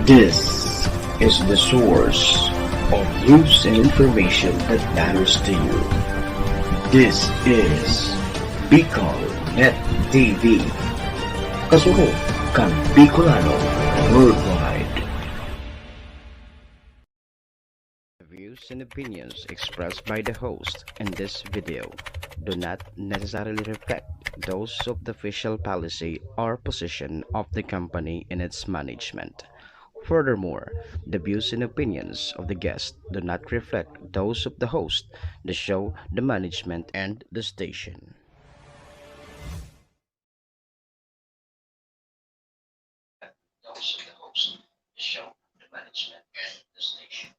This is the source of news and information that matters to you. This is Bicol Net TV. Kasunod kang Bicolano worldwide. The views and opinions expressed by the host in this video do not necessarily reflect those of the official policy or position of the company and its management. Furthermore, the views and opinions of the guest do not reflect those of the host, the show, the management, and the station. Those of the host, the show, the management, and the station.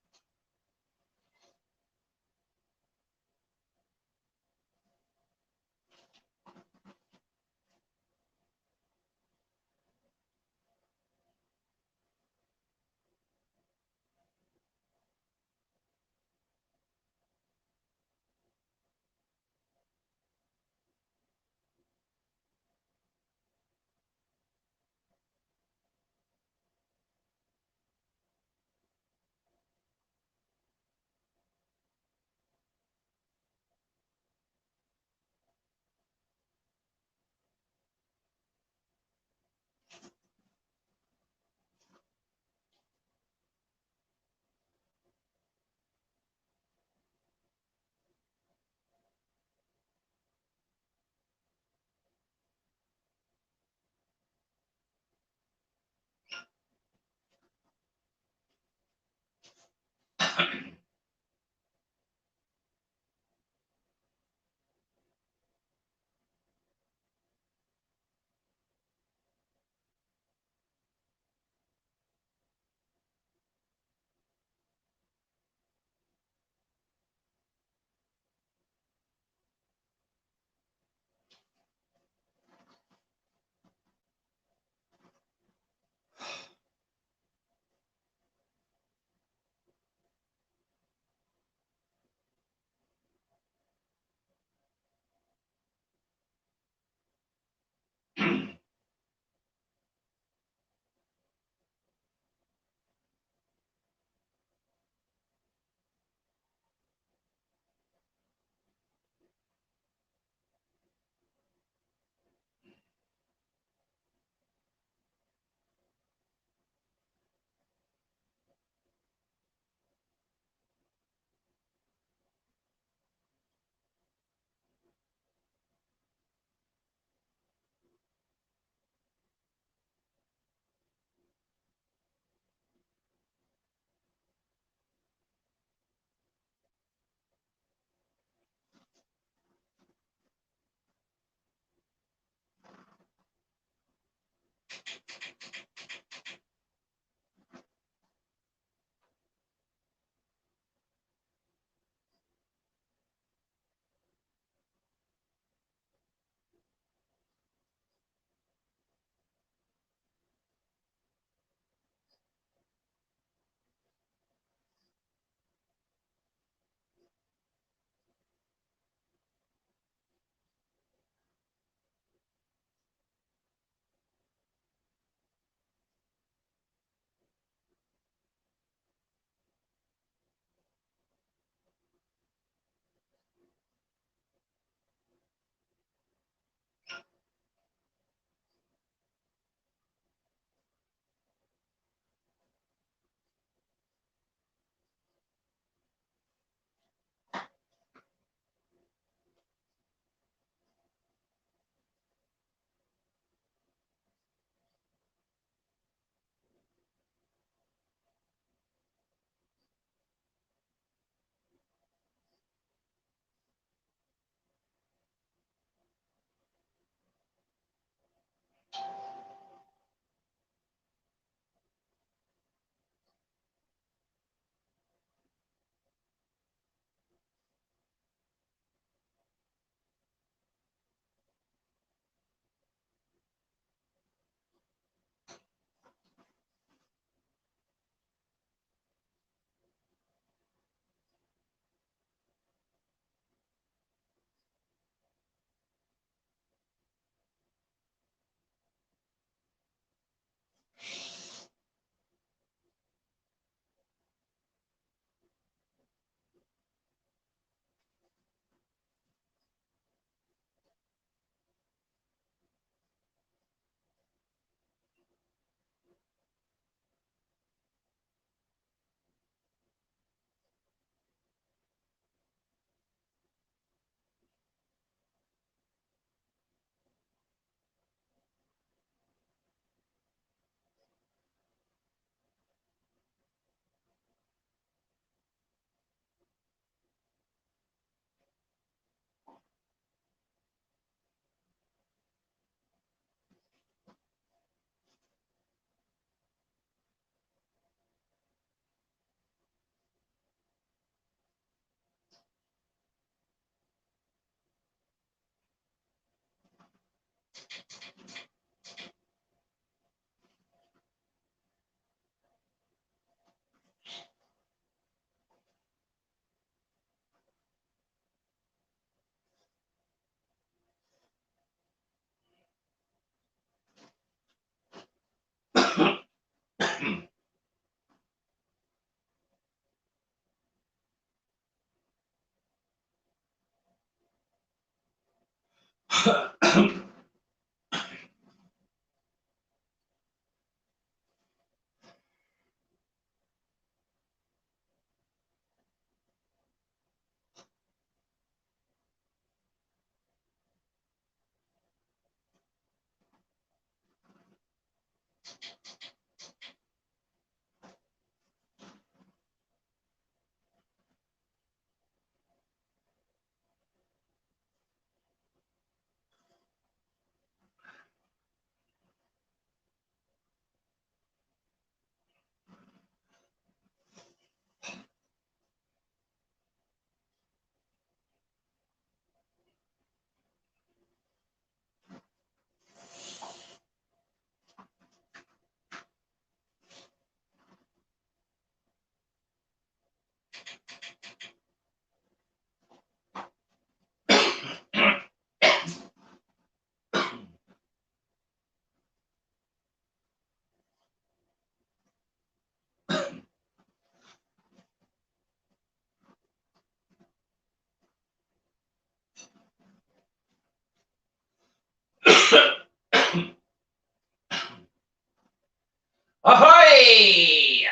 Ahoy!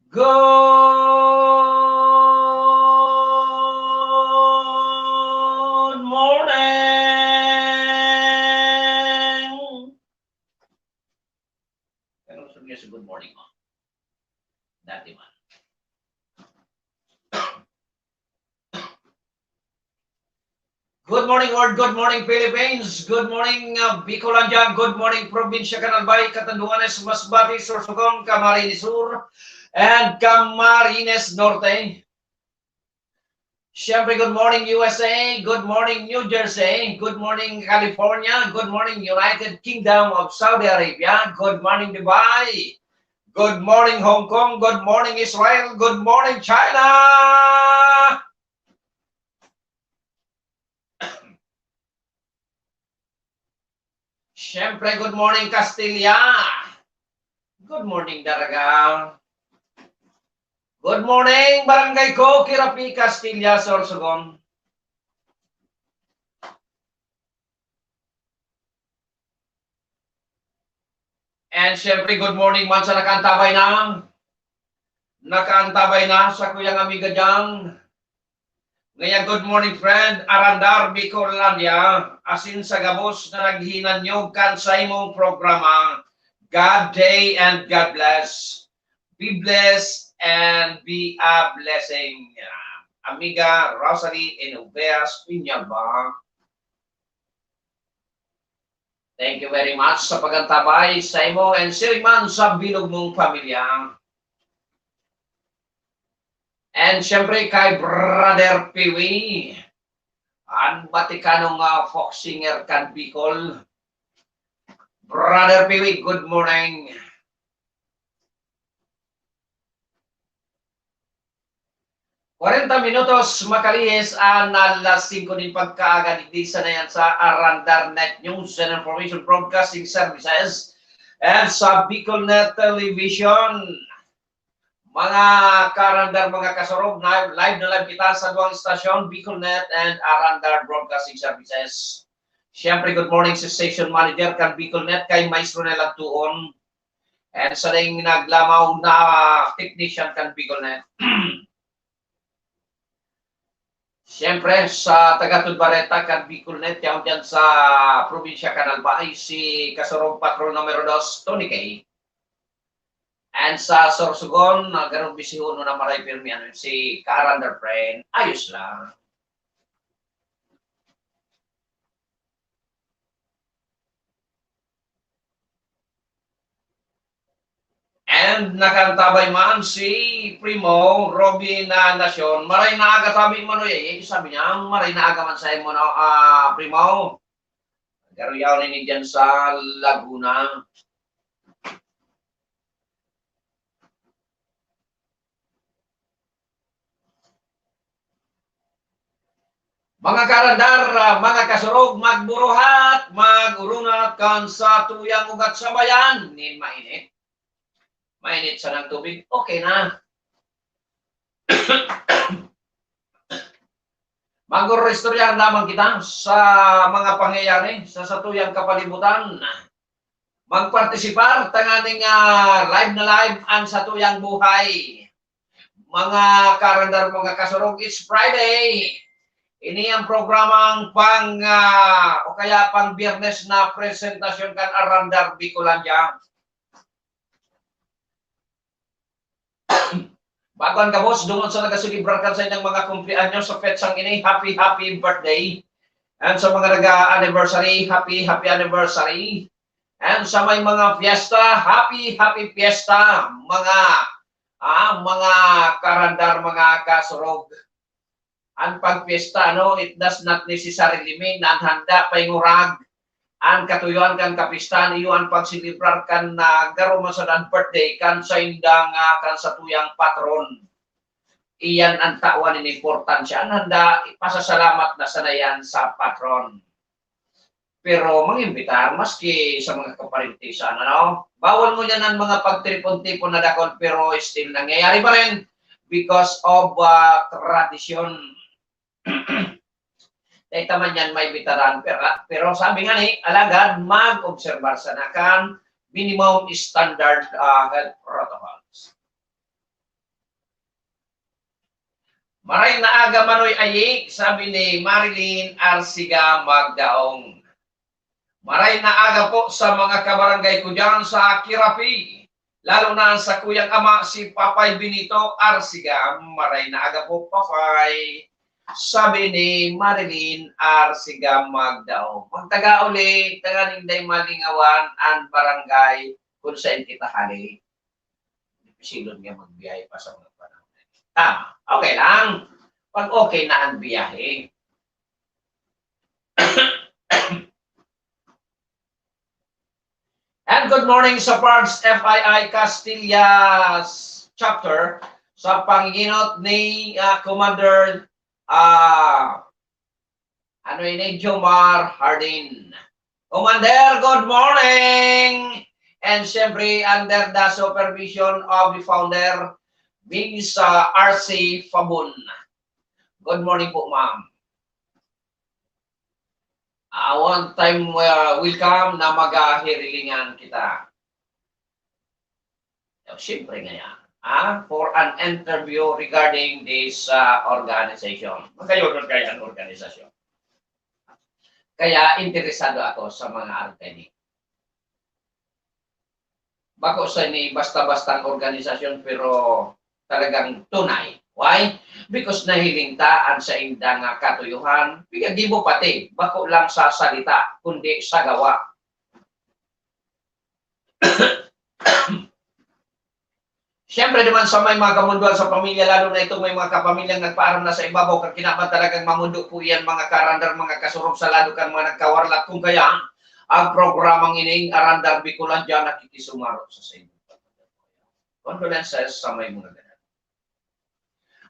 Good morning! Pero gusto niya sa good morning mo. Dati man. Good morning world, good morning Philippines, good morning Bicolandia, good morning Provincia Canalbay, Catanduanes, Masbate, Sorsogon, Camarines Sur, and Camarines Norte. Siyempre, good morning USA, good morning New Jersey, good morning California, good morning United Kingdom of Saudi Arabia, good morning Dubai, good morning Hong Kong, good morning Israel, good morning China. Siyempre, good morning Castilla. Good morning Daraga. Good morning Barangay ko, Kirapi, Castilla, Sorsogon. And siyempre, good morning man sa nakaantabay na sa kuyang amiga dyan. Ngayon, good morning friend, Arandar, Bicolandia, asin sa gabos na naghinanyog kan sa imong programa. God day and God bless. Be blessed and be a blessing. Amiga Rosalie Enoveas Piñalba. Thank you very much sa pagantabay sa imo and siriman sa bilog mong pamilya. And syempre kay Brother Piwi, ang Vaticanong folk singer kan Bicol. Brother Piwi, good morning. Minutos makalihis ang alas 5 din pagkaaga di na yan sa Arandar Net News and Information Broadcasting Services and sa Bicol Net Television. Mga karandar, mga kasurog, live kita sa duwang istasyon, Bicol Net and Arandar Broadcasting Services. Siyempre, good morning sa station manager kan Bicol Net kay Maestro Nela Tuon and sa ring naglamaw na technician kan Bicol Net. Siyempre, sa taga-Tudbareta kan Bicol Net, yaw dyan sa probinsya Canalbay, si kasurog patrol numero 2, Tony K. And sa Sorsogon, ganun bisihuno na maray pirmian, si Karandar friend, ayos lang. And nakantabay man si Primo Robin Nacion, maray na aga sabi mo no sabi niya, maray na aga man sa mo no, Primo. Garuyaw ni dyan sa Laguna. Mga karandar, mga kasurog, magburuhat, magurunat kan sa tuyang ugat sa bayan. Mainit. Mainit sa ng tubig, okay na. Magrestoryahan lamang kita sa mga pangyayari sa satuyang kapalibutan. Magpartisipar tanganing live na live ang satuyang buhay. Mga karandar, mga kasurog, it's Friday. Ini ang programang o kaya pang Biyernes na presentasyon kan Arandar Bicolandia. Bagon ka boss, dungon sa nagasulibrar ka sa inyong mga kumpianyo sa petsang ini, happy birthday. And sa mga nag-anniversary, happy anniversary. And sa may mga fiesta, happy fiesta. Mga karandar, mga kasurog. Ang pagpiesta, it does not necessarily mean na handa paingurag. Ang katuyuan kan kapistan, iyo ang pagsilibrar kan na garo man sa birthday kan sa indang kan sa tuyang patron. Iyan ang tawan in importansya. Ang handa ipasasalamat na sanayan sa patron. Pero mangimbitar maski sa mga kaparintisan, bawal mo yan ang mga pagtripon-tipon na dakon pero still nangyayari pa rin because of tradition. Dahil taman yan may bitaran, pero sabi nga ni, alagad mag-obserbar sa nakan minimum standard health protocols. Maray na aga manoy ayi, sabi ni Marilyn Arsiga Magdaong. Maray na aga po sa mga kabarangay ko dyan sa Kirapi, lalo na sa kuyang ama si Papay Benito Arsiga. Maray na aga po, Papay. Sabi ni Marilyn Arsiga Magdao. Magtaga uli, taganing day malingawan ang barangay kung saan kita hali. Silon nga magbiyahe pa sa mga barangay. Okay lang. Pag okay na ang biyahe. And good morning sa Parks FII Castillas chapter sa panginginot ni Commander Jomar Hardin. Commander, good morning! And siyempre, under the supervision of the founder, Miss RC Fabun. Good morning po, ma'am. One time welcome na mag-hirilingan kita. Siyempre nga yan. For an interview regarding this organization. Magkayoon kaya ang organisasyon. Kaya interesado ako sa mga arteni. Bako sa ni basta-bastang organisasyon pero talagang tunay. Why? Because nahilintaan sa indang katuyuhan. Di mo pati, bako lang sa salita, kundi sa gawa. Siyempre naman sa may mga kamunduan sa pamilya, lalo na itong may mga kapamilyang nagpaaram na sa ibabaw, kag kinaman talagang mamundo po yan mga karandar, mga kasurog sa lalo kan mga nagkawarlat. Kung kaya, ang programang ining Arandar Bicolandia nakikisumarot sa inyo. Condolences sa may mga ganyan.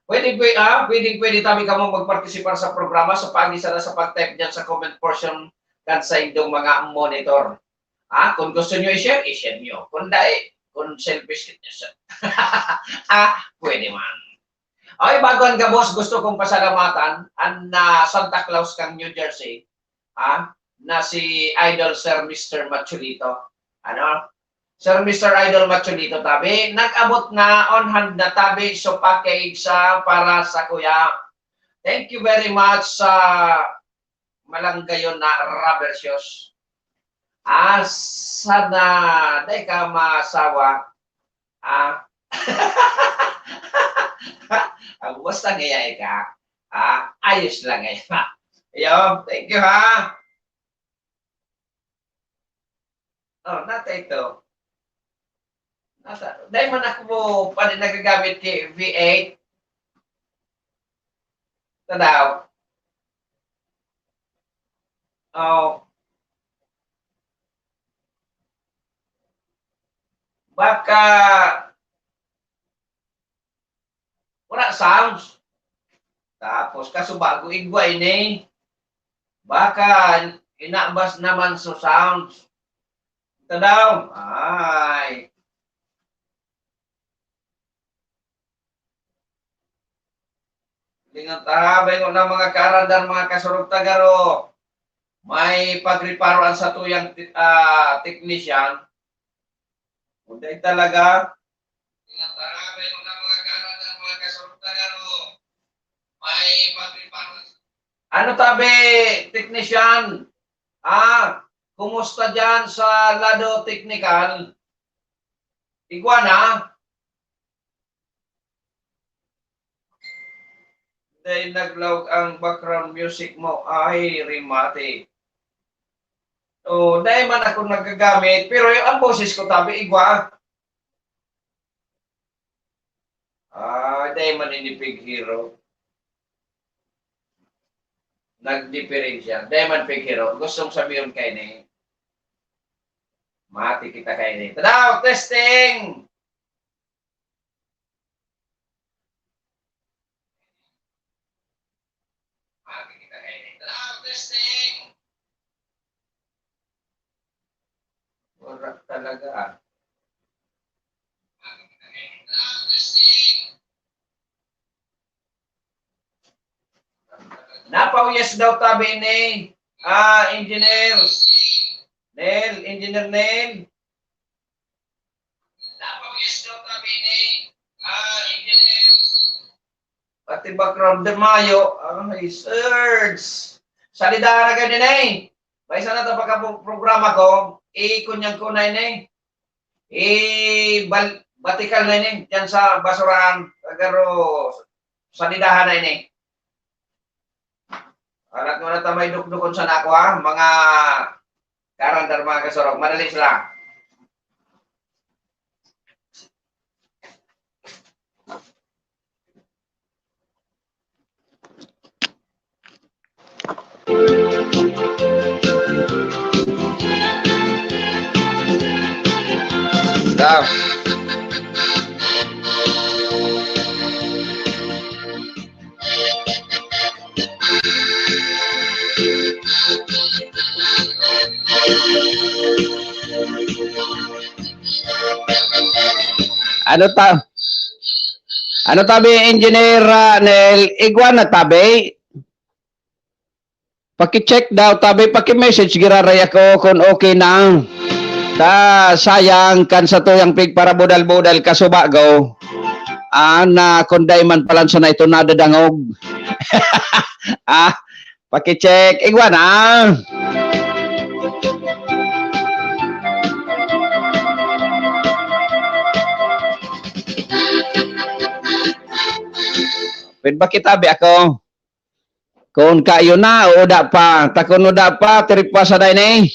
Pwede tabi ka mong magpartisipar sa programa sa pagisa na sa pag-type dyan sa comment portion kan sa inyong mga monitor. Kung gusto nyo i-share nyo. Kung selfish siya. Pwede man. Okay, bago ang boss, gusto kong pasalamatan ang Santa Claus kang New Jersey, na si Idol Sir Mr. Machulito. Sir Mr. Idol Machulito tabi, nag-abot na on hand na tabi so package para sa kuya. Thank you very much sa malanggayon na rubber shoes. Sana dahil ka masawa. Basta ngayay ka. Ayos lang ngayon. Yo, thank you ha. Nata ito. Dahil man ako mo pa rin nagagamit kay V8. Ito daw. Baka wala sounds. Tapos kaso bago igwa ini. Baka inabas naman so sounds. Ito daw. Ay. Lingon tahabay mo na mga kaarandar, mga kasurog tagaro. May pagriparoan sa tuyang technician. Kunday talaga. Lingon tahabay mo na mga kaarandar, mga kasurog tagaro. May pagriparoan. Ano tabi, technician? Kumusta dyan sa lado technical? Iguana? Dahil naglaw ang background music mo ay rimate. So, dahil man ako nagagamit, pero yung ang boses ko tabi, igwa. Dahil man inipig hero. Nagdiferensya. Dahil man pig hero. Gustong sabihin kayo ni. Mati kita kayo ni. Tadaw, testing! Orak talaga. Napawiyas daw tabi ni engineer. Engineer Neil. Napawiyas daw tabi ni engineer. Pati background de Mayo. Search. Salidara ka din eh. May sana ito pagka-programa ko, kunyang kunay na batikal na ini, dyan sa basurahan, agaro, salidahan na ini. Alat mo na may dukdukon sa nako mga karandar, mga kasurok, madali sila. Stop. Ano tabi, engineer Neil? Iguana tabi? Paki-check daw tabi, paki-message giraray ako kung okay na. Sayang kan sa tuyang pig para budal-budal kasubagaw. Na kunday man palansa na ito nadadangog. Paki-check. Iguana. Pwede ba kitabi ako? Kung kayo na, o da pa. Takon o da pa, trip pa sa day ni.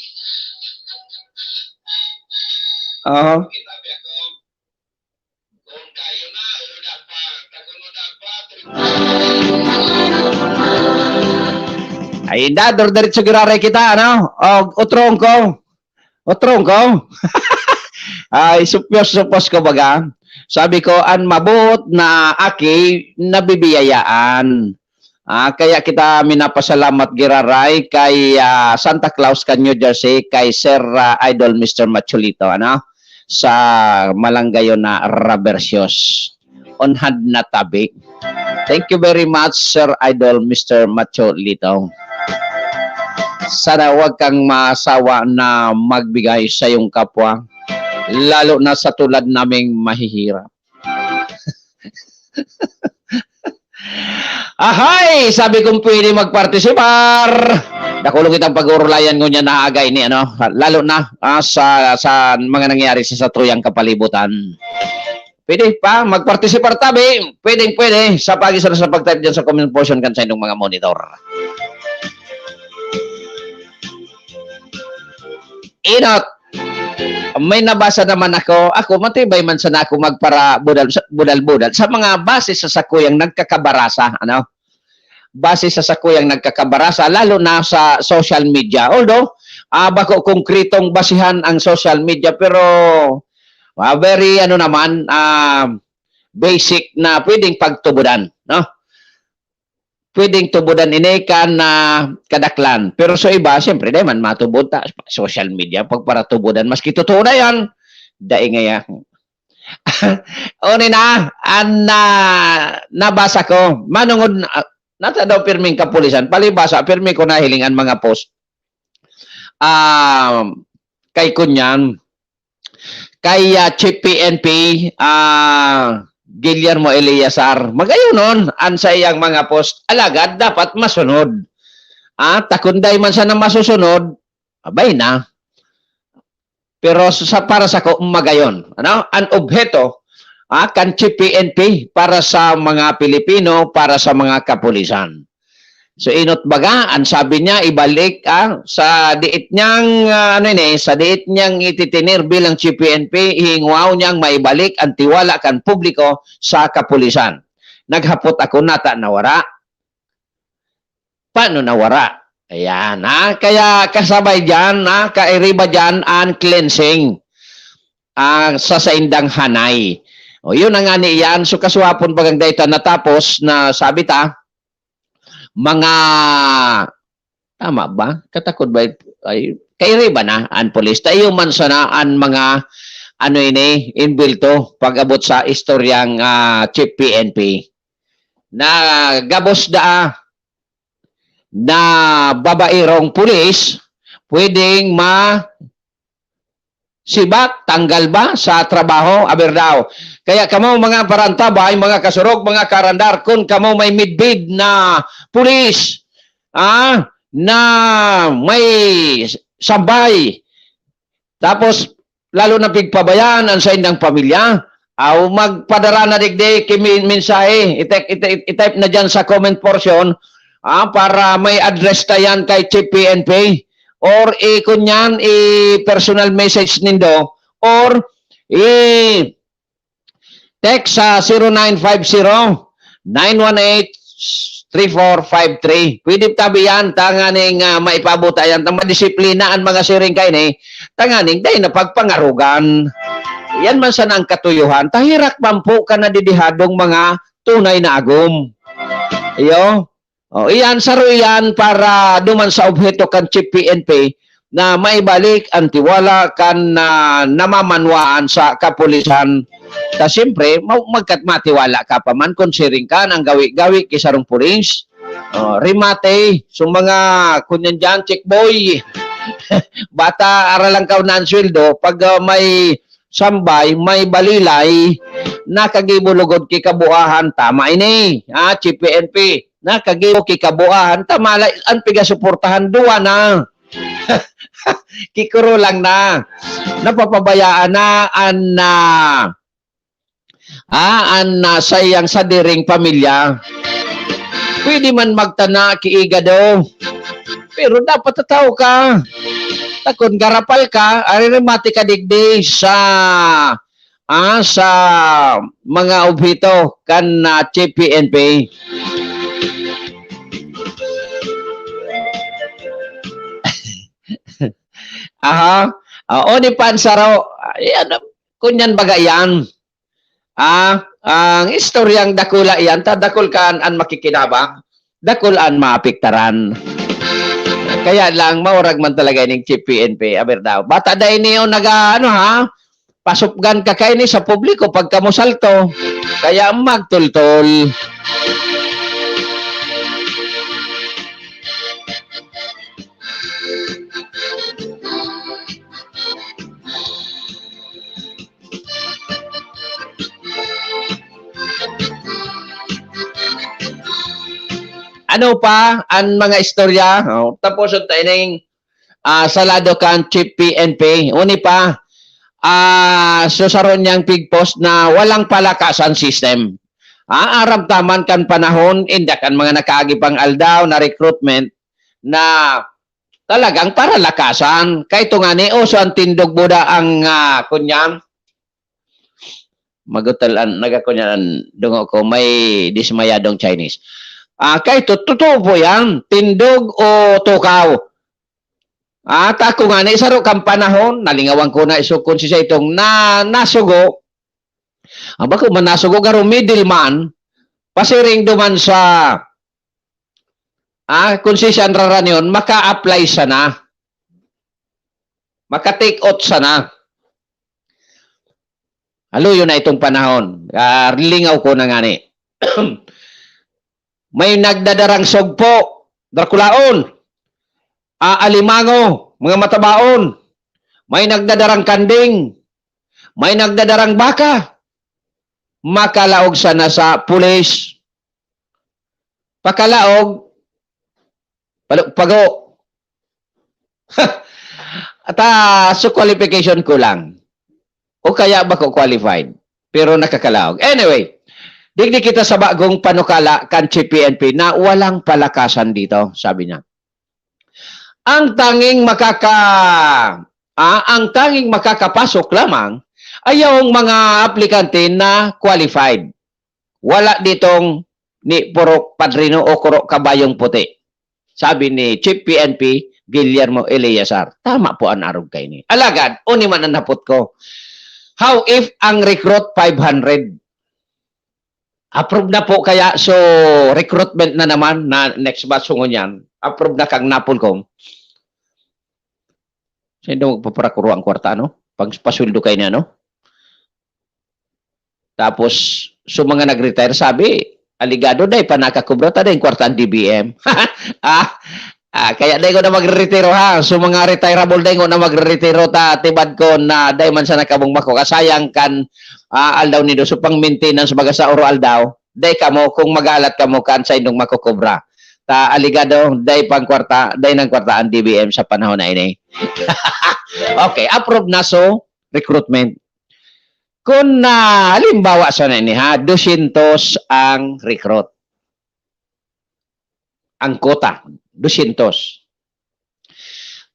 Oo. Ay, dador darit sa giraray kita, ano? O, utrong ko. Utrong ko. Ay, supos ko baga. Sabi ko, an mabuot na aki nabibiyayaan. Kaya kita minapasalamat giraray kay Santa Claus ka New Jersey, kay Sir Idol Mr. Machulito, ano? Sa malanggayo na Rabersios. Onhad na tabi. Thank you very much, Sir Idol Mr. Machulito. Sana wag kang masawa na magbigay sa iyong kapwa. Lalo na sa tulad naming mahihirap. Ahay! Sabi kong pwede magpartisipar. Nakulong kitang pag-urulayan ko niya na agay ni, ano? Lalo na sa mga nangyari sa tuyang kapalibutan. Pwede pa, magpartisipar tabi. Pwede. Sa pag-isa sa pag-type dyan sa comment portion kan sa inyong mga monitor. Inot! May nabasa naman ako matibay man sana ako magpara budal-budal sa mga base sa sakuyang nagkakabarasa, ano? Base sa sakuyang nagkakabarasa, lalo na sa social media. Although, bako konkretong basihan ang social media, pero very, basic na pwedeng pagtubudan, no? Pwedeng tubudan inikan na kadaklan. Pero sa iba, siyempre, di man matubod ta. Social media, pagpara tubudan. Maski totoo na yan, daing ngaya. Uni na, nabasa ko. Manungod, nata daw pirming kapulisan. Palibasa, pirmi ko na hilingan mga post. Kay Kunyan, kay Chief PNP, Guillermo Eleazar. Magayon nun, ang sa iyang mga post. Alagad, dapat masunod. Takunday man sana masusunod, abay na. Pero para sa magayon, ang objeto, kan Chief PNP para sa mga Pilipino, para sa mga kapulisan. So inot baga, ang sabi niya ibalik sa diit niyang sa diit niyang ititinir bilang Chief PNP, hingwaw niyang maibalik ang tiwala kan publiko sa kapulisan. Naghapot ako nata nawara. Paano nawara? Ayan, kaya kasabay diyan, kairiba diyan ang cleansing sa saindang hanay. O yun ang ani yan. So kasuhapon bagang data natapos na sabi ta mga tama ba? Katakod ba ay kairi ba na ang pulis? Tayo man sana ang mga inbilto pag-abot sa istoryang Chief PNP na gabos na babairong pulis pwedeng sibak, tanggal ba sa trabaho? Aber daw. Kaya kamo mga parantabay, mga kasurog, mga karandar, kung kamo may midbid na pulis, na may sabay, tapos lalo na pigpabayan ang sa indang pamilya, magpadara na digdi, mensahe, itype na dyan sa comment portion, para may address tayan kay Chief PNP. Or kunyan personal message nindo or text sa 0950-918-3453. Pwede tabi yan, tanganing maipabutayan, madisiplinaan mga siring kayo tanganing dahil na pagpangarugan. Yan man sana ang katuyuhan. Tahirak man po ka na didihadong mga tunay na agom. Iyo. Iyan, saro iyan para duman sa objeto kan Chief PNP na maibalik ang tiwala kan namamanwaan sa kapulisan. Ta siyempre, magkatmatiwala ka pa man kung siring ka ng gawi-gawi kisarong pulis. Rimate, so mga kunyan dyan, check boy. Bata, aralang ka na ang sweldo. Pag may sambay, may balilay, nakagibulugod kikabuahan, tama ini. Chief PNP. Nakagibo kikabuahan, tamala, ang pigasuportahan, duwa na. Kikuro lang na. Napapabayaan na sayang sa diring pamilya. Pwede man magtana kiiga daw. Pero dapat tataw ka. Takon garapal ka, arimati ka digdi sa mga obhito kan Chief PNP. Oni pansaro, kunyan baga yan. Ang istoryang dakula yan, dakul kaan ang makikinabang, dakul ang maapiktaran. Kaya lang, maurag man talaga yung Chief PNP, aber daw. Bata dahil niyo pasupgan ka kayo sa publiko pagka mo salto. Kaya magtultol. Ano pa ang mga istorya? Tapos tayo ng salado kan Chief PNP. Uni pa, susaron niyang pigpost na walang palakasan system. Arab taman kan panahon, inda kan mga nakaagipang aldaw na recruitment na talagang para lakasan. Kaya ito nga ni Oso ang tindog buda ang kunyang magutalan, nagakunyan dungo ko, may dismayadong Chinese. Kaya ito, totoo po yan. Tindog o tukaw. Ako nga na isaro kang panahon, nalingawan ko na isukon siya itong nasugo. Bako man nasugo, garo middleman, pasiring duman sa kung si Sandra Ranion, maka-apply sana. Maka-take out sana. Haluyo na itong panahon. Lingaw ko na nga ni. May nagdadarang sugpo, Draculaon, alimango, mga matabaon, may nagdadarang kanding, may nagdadarang baka, makalaog sana sa pulis, pakalaog, pago. At so qualification ko lang. O kaya ba ko qualified? Pero nakakalaog. Anyway, digdi kita sa bagong panukala kan PNP na walang palakasan dito, sabi niya. Ang tanging makakapasok lamang ay yung mga aplikante na qualified. Wala ditong ni puro padrino o kuro kabayong puti. Sabi ni Chief PNP Guillermo Eleazar. Tama po ang arog kay ni. Alagad, uni man ang napot ko. How if ang recruit 500? Approve na po kaya, so recruitment na naman na next batch sungon yan. Approve na kang napol kong. Sino magpaparakuro ang kwarta, no? Pag pasuldo kayo niya, no? Tapos, so mga nag-retire, sabi, aligado dahi, panakakubra ta dahi, kwarta ang DBM. Kaya dahi ko na magre-retiro ha. So mga retirable dahi ko na magre-retiro ta, tibad ko na dahi man sa nakabong mako. Kasayang kan aldaw nido. So pang maintenance baga sa oro aldaw, dahi kamo, kung magalat kamo kan sa indong makukubra. Ta aligado, dahi pang kwarta, dahi ng kwarta ang DBM sa panahon na ini. Okay, approve na so, recruitment. Kung halimbawa sa na ini ha, 200 ang recruit. Ang kota, 200.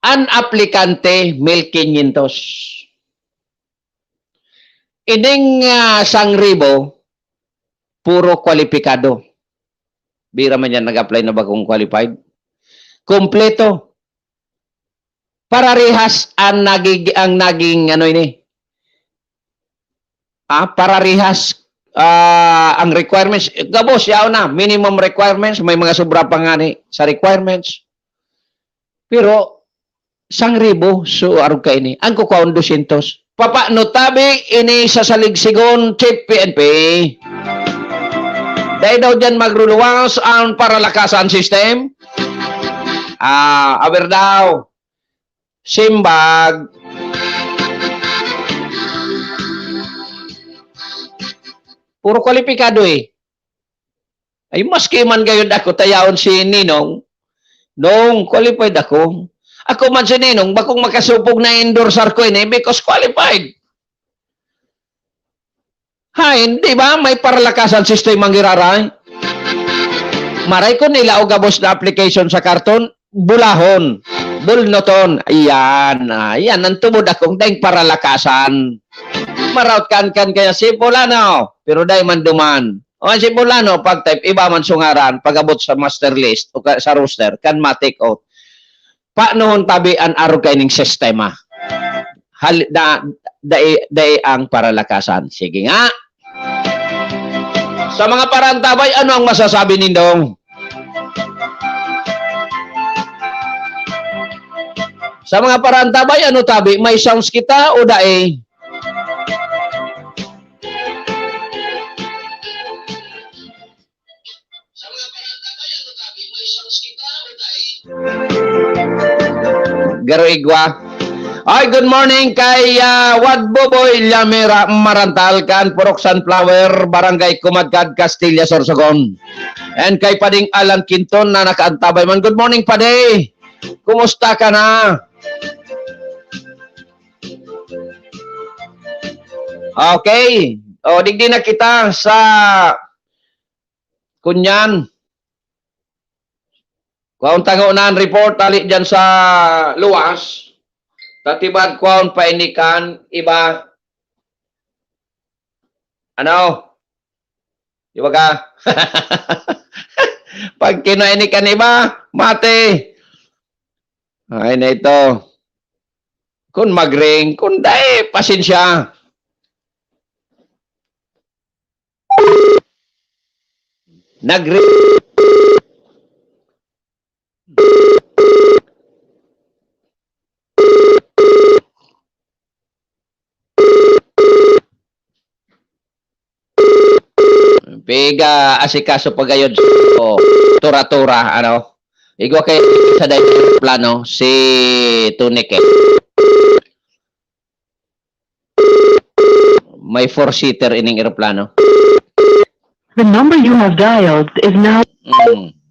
Ang aplikante, 1,500. Ining 1,000, puro kwalipikado. Bira man yan nag-apply na bagong qualified. Kompleto. Pararihas ang naging ano ini. Pararihas ang requirements. Gabos, yaw na. Minimum requirements. May mga sobra pa nga ni sa requirements. Pero, 1,000, so arog ka ini. Ang kukaon 200. Papa, notabi, ini sa saligsigon, Chief PNP. Dahil daw dyan magruluwas ang paralakasan system. Aber daw. Simbag. Puro kwalipikado eh. Ay, maski man gayon ako, tayaon si Ninong. Nung qualified ako. Ako man si Ninong, bakong makasupog na endorser ko ini because qualified. Hindi ba? May paralakasan system ang giraray. Maray ko nila o gabos na application sa karton, bulahon, bulnoton. Ayan, ayan, ang tubod akong daing paralakasan. Maraut kan kaya si Polano, pero dahi man duman. O si Polano, pag type, iba man sungaran, pag abot sa master list o sa roster, kan ma-take out. Paano tabi ang araw kaining sistema? Dahi ang paralakasan. Sige nga. Sa mga parantabay, ano ang masasabi nindong? Sa mga parantabay, ano tabi? May sounds kita o dae? Sa mga parantabay, ano tabi? May sounds kita o dae? Garo igwa. Ay, good morning kay Wadboboy Lamera Marantal kan Purok Sunflower, Barangay Kumadkad, Castilla, Sorsogon. And kay Pading Alan Quinton na nakaantabay man. Good morning, Pade. Kumusta ka na? Okay. O, digdi na kita sa Kunyan. Kung tangunan report tali dyan sa luwas. Tatibad kwaon painikan, iba. Ano? Iba ka? Pag kinainikan iba, mate. Ay na ito. Kung magring, kung dae, pasensya. Nagring. Piga asikaso pagayod so, tura-tura ano. Igwa kay sa day plano si Tunic eh. May four-seater ining eroplano. The number you have dialed is now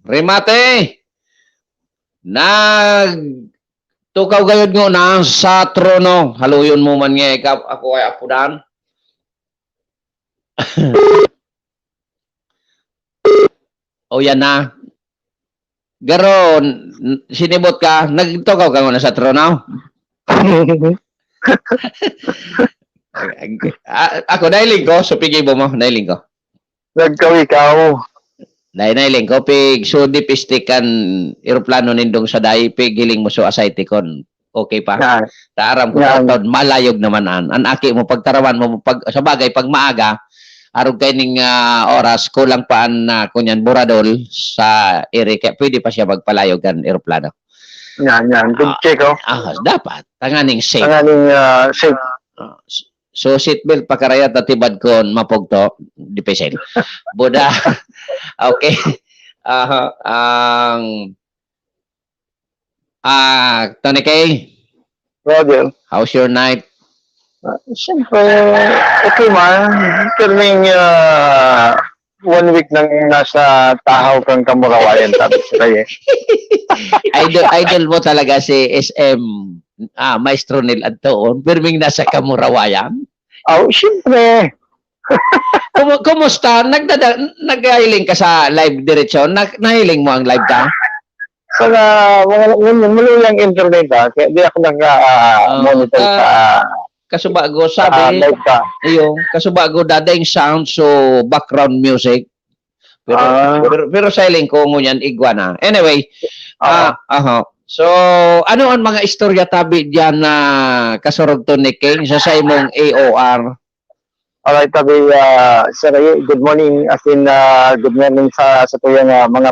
Remate. Tukaw gayod ngo na sa trono. Haluyon mo man nga ikaw ako ay apudan. O yan na. Garon, sinibot ka, nagtukaw ka na sa trono. Ako nailing ko, so pigay mo, nailing ko. Nagkaw ikaw. Nailing ko, pig, so dipistikan aeroplano nindong sa dahi, pig, giling mo so asaitikon. Okay pa? Yan. Taaram ko Yan. taon, malayog naman an aki mo, pagtarawan mo, sa bagay, pag maaga, arog kayo ning oras, kulang pa an kunyan, buradol sa ere, kaya pwede pa siya magpalayog ang aeroplano. Yan. Good check, oh. Dapat, tanganing safe. Ang aning safe. So seatbelt pakarayat at tibad ko mapugto dipesel. Buda. Okay. Tony K, Roger. how's your night? Siyempre, okay man. Turning 1 week nang nasa tahaw kang kamurawayan sabi sa kayo. Idol mo talaga si SM Maestro Nil Antoon, pirming nasa Kamurawayan. Oh, siyempre. Kumusta? Nag-hiling ka sa live diretsyon? Nahiling mo ang live ka? So, malulang internet kaya di ako nag-monitor sa Kasubago, sabi, live ka. yung kasubago dadaing sound so background music. Pero siling ko ngunyan iguana. Anyway, so ano ang mga istorya tabi diyan na kasurog to ni King sa imong AOR? Alright, tabi, sir, good morning. As in, good morning sa tuyang mga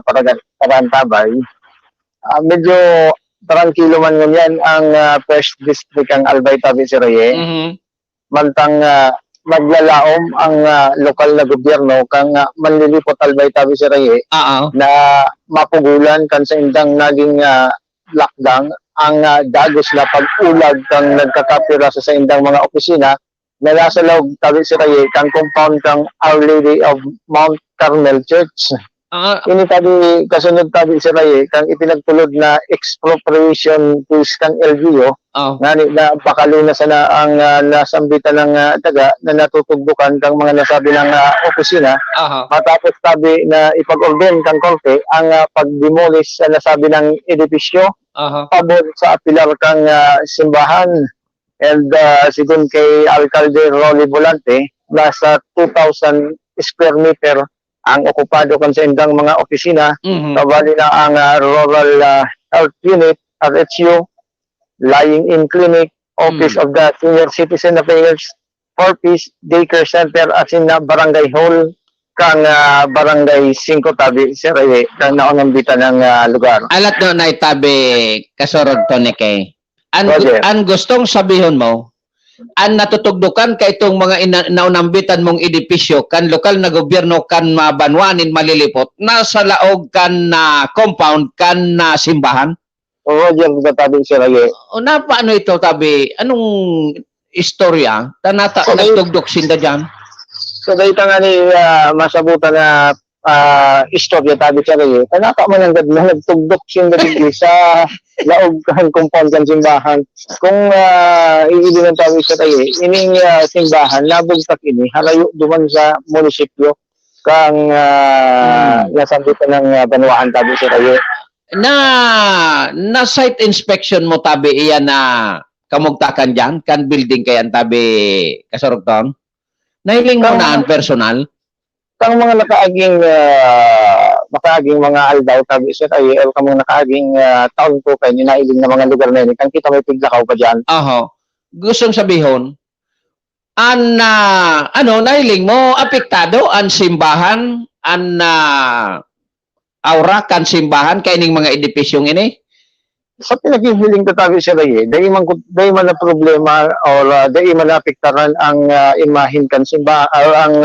parantabay. Medyo tarangkilo man ngunyan ang first district ang Albay tabi, sir. Mantang maglalaom ang lokal na gobyerno kang manlilipot Albay tabi, sir, na mapugulan kan sa indang naging lockdown ang dagos na pag-ulag kang nagkakapira sa indang mga opisina na nasa loob tabi, sir, kang compound kang Our Lady of Mount Carmel Church. Ini tabi kasunod tabi, sir, kang ipinagtulod na expropriation case kang LGU ngani na bakaluna sana ang nasambitan ng taga na natutugdukan kang mga nasabi ng opisina matapos tabi na ipag-order kang korte ang pag-demolish sa nasabi ng edipisyo pabor sa apilar kang simbahan. And sigun kay Alcalde Rolly Volante, nasa 2,000 square meter ang okupado kan sa indang mga opisina. Kabali na ang Rural Health Unit, RHU, Lying in Clinic, Office of the Senior Citizen Affairs, 4-piece Daycare Center, at in Barangay Hall, kang Barangay 5 tabi, sir, kang naunambitan ng lugar. Alat no na tabi kasurog to ni Kay. Ang gustong sabihin mo, ang natutugdukan ka itong mga naunambitan mong edipisyo, kan lokal na gobyerno, kan mabanwanin, malilipot, nasa laog kan na compound, kan na simbahan? Roger, tabi, sir. O na paano ito tabi? Anong istorya? Tanata nagtugdok sinda dyan? So, dahil nga ni masabutan na istorya tabi, sir, tanaka man ang na nagtugdok sinda dito sa laog kan compound kan simbahan. Kung iibigan tabi, sir, ining simbahan, nabugtak ini, halayo duman sa munisipyo kang nasambitan ng banwaan tabi, sir. Na site inspection mo tabi iyan na kamugtakan dyan, kan building kayan tabi kasurugton? Nahiling mo na ang personal? Kang mga nakaaging mga aldaw tabi, sir, o kang mga nakaaging taon po kayo nailing na mga lugar na yun, kang kita may piglakaw pa dyan. Gustong sabihon, nahiling mo, apektado ang simbahan, aura kan simbahan kaining mga edipisyong ini? Sa pinaghihiling ko tabi, sir, dahil man na problema or dahil man naapektaran ang imahin kan simbahan or ang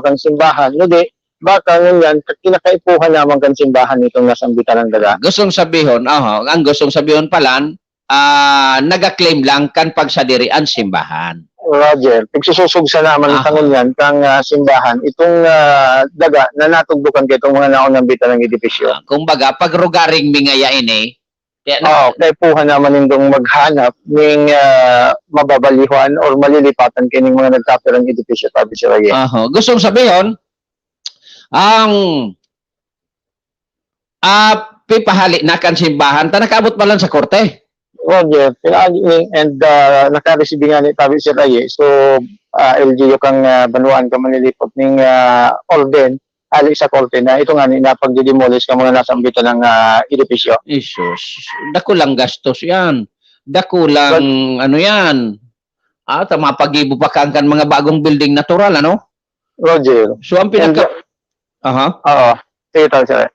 kan simbahan, hindi baka ngayon kinakaipuhan naman kan simbahan itong nasambitan ng daga. Gustong sabihon, ang gustong sabihon pala, naga-claim lang kan pagsadirian simbahan. Roger, pagsususog sa naman tangon yan kang simbahan, itong daga na natugdukan kay itong mga naunang bitan ng edipisyo. Kung baga, pag rugaring mingayain kaya Kaipuhan naman itong maghanap ng mababalihuan or malilipatan kining mga nagkapirang edipisyo, sabi si Raye. Gustong sabihon, ang pipahali na kan simbahan, nakabot pa lang sa korte. Roger, and naka-receive nga ni Tabi si Raye. So, LGU kang banuan ka manilipot ng orden, ali sa korte na ito nga ni napagdidemolish ka mga nasambitan ng edipisyo. Isus, dako lang gastos yan. Dako lang, ano yan. Mapagibo pa kan mga bagong building natural, ano? Roger. So, ang pinaka... Oo. Sige tayo, sir.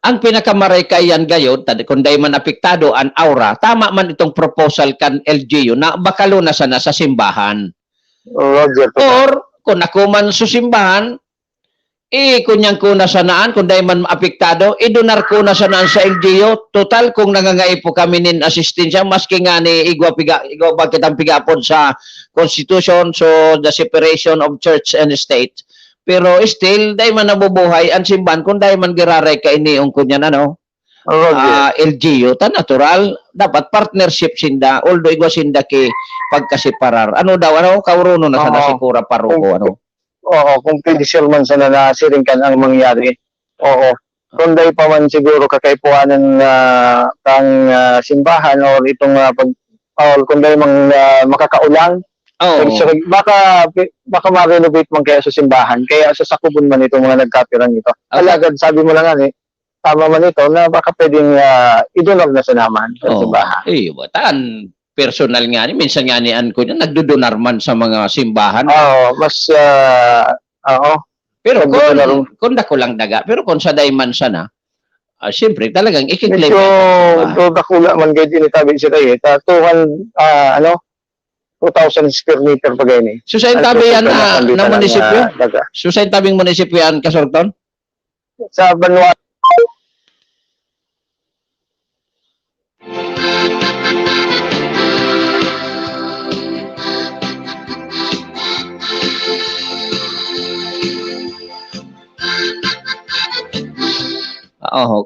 Ang pinakamaray kayan gayod, kung day man apektado ang aura, tama man itong proposal kan LGU na bakalo na sana sa simbahan. Roger. Or, kung ako man sa simbahan, kunyang ko na sanaan, kung day man apektado, donar ko na sanaan sa LGU. Total, kung nangangaipo kami nin asistensya, maski nga ni igwa ba kitang pigapon sa Constitution, so the separation of church and state. Pero still, dahil man nabubuhay ang simbahan, kung dahil man giraray ka iniong kunyan, LGU, natural, dapat partnership sinda, although igwa sinda ki pagkasiparar. Ano daw, kauruno na sana sikura paruko, Oo, kung pedicel man sana na siringkan ang mangyari. Oo. Kung dahil pa man siguro kakaipuanan kang simbahan or itong or kung dahil mang makakaulang, so, baka ma-renovate man kaya sa simbahan, kaya sa sakubon man itong mga nagkapirang ito. Alagad, sabi mo lang tama man ito na baka pwedeng idonor na sa naman sa simbahan. Batan, personal nga ni, minsan nga ni ko niya, nagdodonar man sa mga simbahan. Pero kung dako lang daga, pero kung sa dayman sana, siyempre talagang ikiklaim. Medyo dakula man kayo dinitabi si Ray, 2,000 square meter pa ganyan. So sa tabi yan na munisipyo? So sa tabing munisipyo yan, Kasorton? Sa Banwa.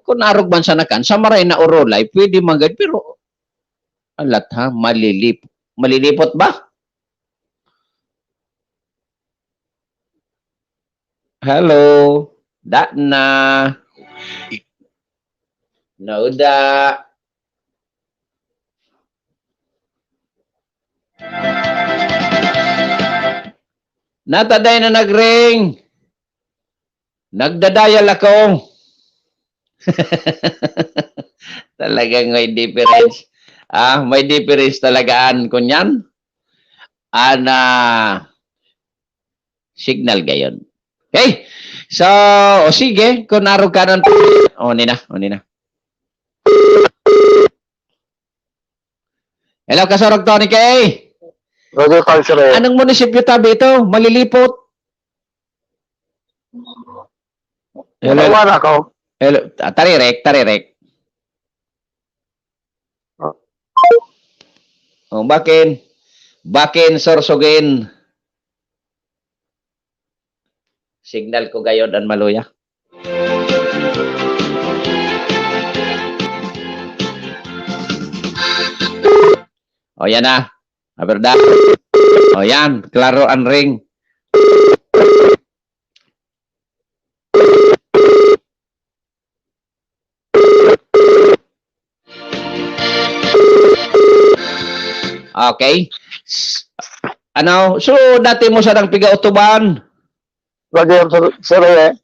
Kung narugban sa nakan, sa maray na urolay, pwede magad, pero alat malilipot ba? Hello, na. Nauda. Nataday na nagring. Nagdadayal ako. Talagang may difference. May difference talagaan kunyan. Signal gayon. Okay. So, sige, kung narog ka nun. Nina. Hello, Kasorog Tony Kay. Roger Calcere. Anong munisipyo tabi ito? Malilipot. Hello. Ako. Hello, tarirek. Bakin, sorsogin. Signal ko gayon dan maluya. Yan na. Verdad. Yan, klaro ang ring. Okay. So dati mo sa nang piga-utuban. Roger, sir,